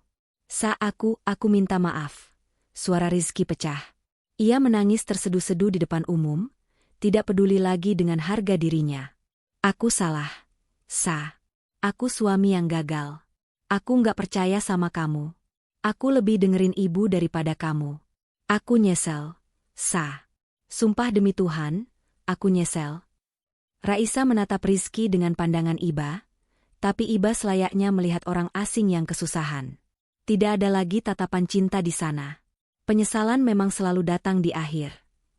Aku minta maaf." Suara Rizky pecah. Ia menangis terseduh-seduh di depan umum, tidak peduli lagi dengan harga dirinya. "Aku salah. Aku suami yang gagal. Aku nggak percaya sama kamu. Aku lebih dengerin ibu daripada kamu. Aku nyesel. Sumpah demi Tuhan, aku nyesel." Raisa menatap Rizky dengan pandangan iba, tapi iba selayaknya melihat orang asing yang kesusahan. Tidak ada lagi tatapan cinta di sana. Penyesalan memang selalu datang di akhir.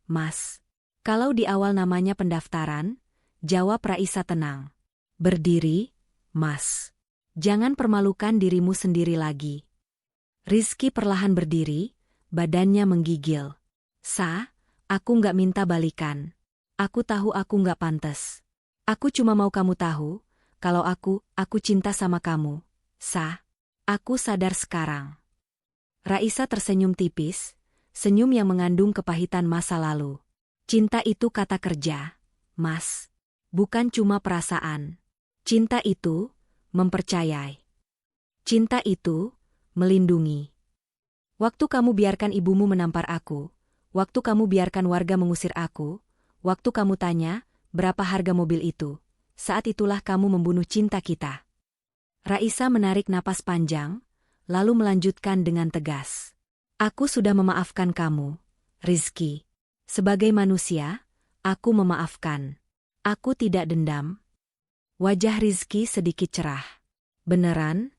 "Mas, kalau di awal namanya pendaftaran," jawab Raisa tenang. "Berdiri, Mas. Jangan permalukan dirimu sendiri lagi." Rizky perlahan berdiri, badannya menggigil. Aku nggak minta balikan. Aku tahu aku nggak pantas. Aku cuma mau kamu tahu, kalau aku cinta sama kamu. Aku sadar sekarang." Raisa tersenyum tipis, senyum yang mengandung kepahitan masa lalu. "Cinta itu kata kerja, Mas. Bukan cuma perasaan. Cinta itu mempercayai. Cinta itu melindungi. Waktu kamu biarkan ibumu menampar aku, waktu kamu biarkan warga mengusir aku, waktu kamu tanya, berapa harga mobil itu, saat itulah kamu membunuh cinta kita." Raisa menarik napas panjang, lalu melanjutkan dengan tegas. "Aku sudah memaafkan kamu, Rizky. Sebagai manusia, aku memaafkan. Aku tidak dendam." Wajah Rizky sedikit cerah. "Beneran,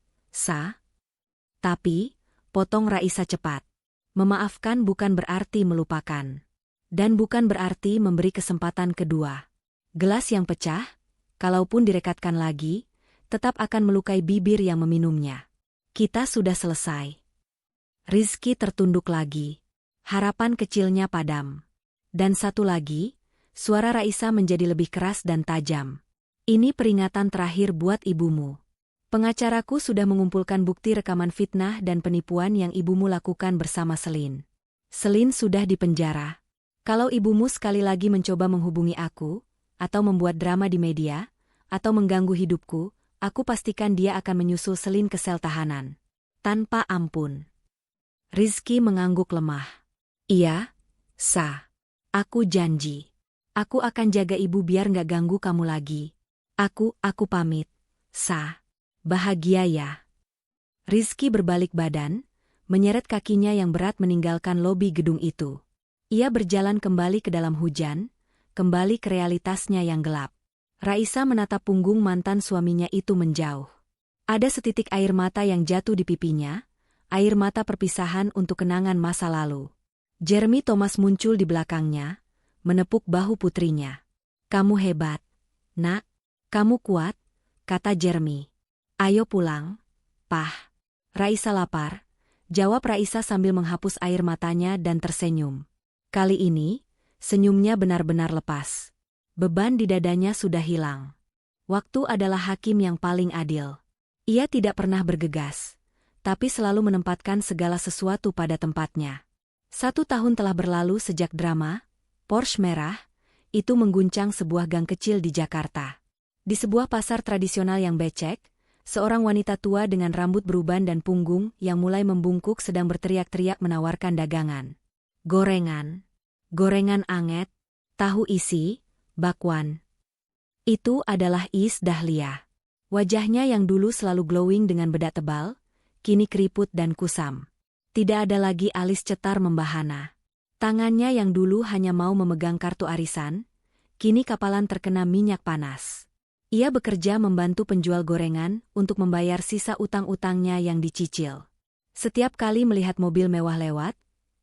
Tapi," potong Raisa cepat. "Memaafkan bukan berarti melupakan. Dan bukan berarti memberi kesempatan kedua. Gelas yang pecah, kalaupun direkatkan lagi, tetap akan melukai bibir yang meminumnya. Kita sudah selesai." Rizky tertunduk lagi. Harapan kecilnya padam. Dan satu lagi, suara Raisa menjadi lebih keras dan tajam. "Ini peringatan terakhir buat ibumu. Pengacaraku sudah mengumpulkan bukti rekaman fitnah dan penipuan yang ibumu lakukan bersama Selin. Selin sudah dipenjara. Kalau ibumu sekali lagi mencoba menghubungi aku, atau membuat drama di media, atau mengganggu hidupku, aku pastikan dia akan menyusul Selin ke sel tahanan. Tanpa ampun." Rizky mengangguk lemah. "Iya, Aku janji. Aku akan jaga ibu biar nggak ganggu kamu lagi. Aku pamit. Sa. Bahagia ya. Rizky berbalik badan, menyeret kakinya yang berat meninggalkan lobi gedung itu. Ia berjalan kembali ke dalam hujan, kembali ke realitasnya yang gelap. Raisa menatap punggung mantan suaminya itu menjauh. Ada setitik air mata yang jatuh di pipinya, air mata perpisahan untuk kenangan masa lalu. Jeremy Thomas muncul di belakangnya, menepuk bahu putrinya. Kamu hebat, nak. Kamu kuat, kata Jeremy. Ayo pulang, Pah. Raisa lapar, jawab Raisa sambil menghapus air matanya dan tersenyum. Kali ini, senyumnya benar-benar lepas. Beban di dadanya sudah hilang. Waktu adalah hakim yang paling adil. Ia tidak pernah bergegas, tapi selalu menempatkan segala sesuatu pada tempatnya. 1 tahun telah berlalu sejak drama Porsche merah itu mengguncang sebuah gang kecil di Jakarta. Di sebuah pasar tradisional yang becek, seorang wanita tua dengan rambut beruban dan punggung yang mulai membungkuk sedang berteriak-teriak menawarkan dagangan. Gorengan anget, tahu isi, bakwan. Itu adalah Iis Dahlia. Wajahnya yang dulu selalu glowing dengan bedak tebal, kini keriput dan kusam. Tidak ada lagi alis cetar membahana. Tangannya yang dulu hanya mau memegang kartu arisan, kini kapalan terkena minyak panas. Ia bekerja membantu penjual gorengan untuk membayar sisa utang-utangnya yang dicicil. Setiap kali melihat mobil mewah lewat,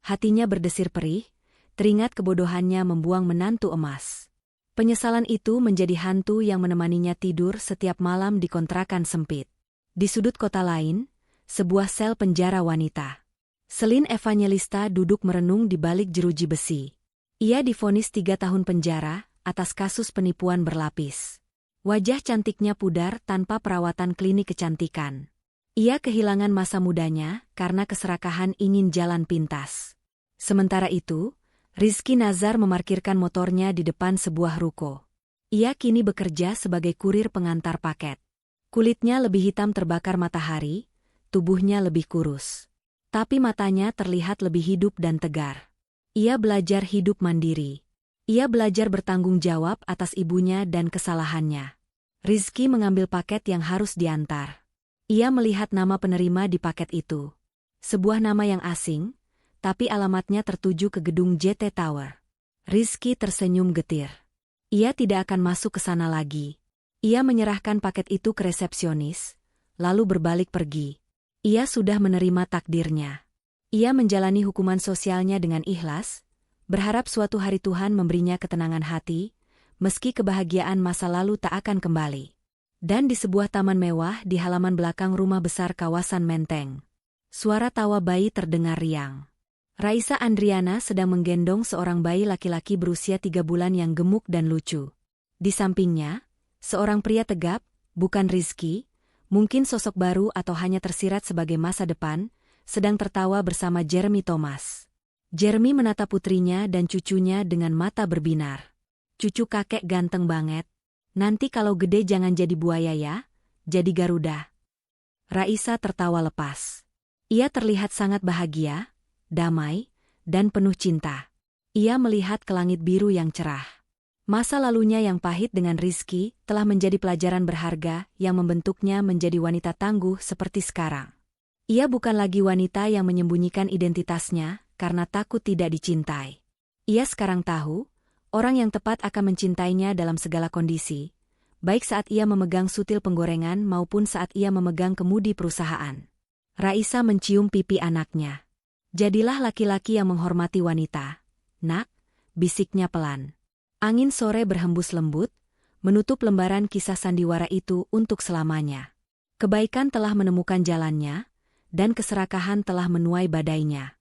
hatinya berdesir perih, teringat kebodohannya membuang menantu emas. Penyesalan itu menjadi hantu yang menemaninya tidur setiap malam di kontrakan sempit. Di sudut kota lain, sebuah sel penjara wanita. Selin Evangelista duduk merenung di balik jeruji besi. Ia divonis 3 tahun penjara atas kasus penipuan berlapis. Wajah cantiknya pudar tanpa perawatan klinik kecantikan. Ia kehilangan masa mudanya karena keserakahan ingin jalan pintas. Sementara itu, Rizky Nazar memarkirkan motornya di depan sebuah ruko. Ia kini bekerja sebagai kurir pengantar paket. Kulitnya lebih hitam terbakar matahari, tubuhnya lebih kurus. Tapi matanya terlihat lebih hidup dan tegar. Ia belajar hidup mandiri. Ia belajar bertanggung jawab atas ibunya dan kesalahannya. Rizky mengambil paket yang harus diantar. Ia melihat nama penerima di paket itu. Sebuah nama yang asing, tapi alamatnya tertuju ke gedung JT Tower. Rizky tersenyum getir. Ia tidak akan masuk ke sana lagi. Ia menyerahkan paket itu ke resepsionis, lalu berbalik pergi. Ia sudah menerima takdirnya. Ia menjalani hukuman sosialnya dengan ikhlas, berharap suatu hari Tuhan memberinya ketenangan hati, meski kebahagiaan masa lalu tak akan kembali. Dan di sebuah taman mewah di halaman belakang rumah besar kawasan Menteng, suara tawa bayi terdengar riang. Raisa Andriana sedang menggendong seorang bayi laki-laki berusia 3 bulan yang gemuk dan lucu. Di sampingnya, seorang pria tegap, bukan Rizky, mungkin sosok baru atau hanya tersirat sebagai masa depan, sedang tertawa bersama Jeremy Thomas. Jeremy menatap putrinya dan cucunya dengan mata berbinar. Cucu kakek ganteng banget. Nanti kalau gede jangan jadi buaya ya, jadi Garuda. Raisa tertawa lepas. Ia terlihat sangat bahagia, damai, dan penuh cinta. Ia melihat ke langit biru yang cerah. Masa lalunya yang pahit dengan Rizky telah menjadi pelajaran berharga yang membentuknya menjadi wanita tangguh seperti sekarang. Ia bukan lagi wanita yang menyembunyikan identitasnya karena takut tidak dicintai. Ia sekarang tahu, orang yang tepat akan mencintainya dalam segala kondisi, baik saat ia memegang sutil penggorengan maupun saat ia memegang kemudi perusahaan. Raisa mencium pipi anaknya. Jadilah laki-laki yang menghormati wanita, nak, bisiknya pelan. Angin sore berhembus lembut, menutup lembaran kisah sandiwara itu untuk selamanya. Kebaikan telah menemukan jalannya, dan keserakahan telah menuai badainya.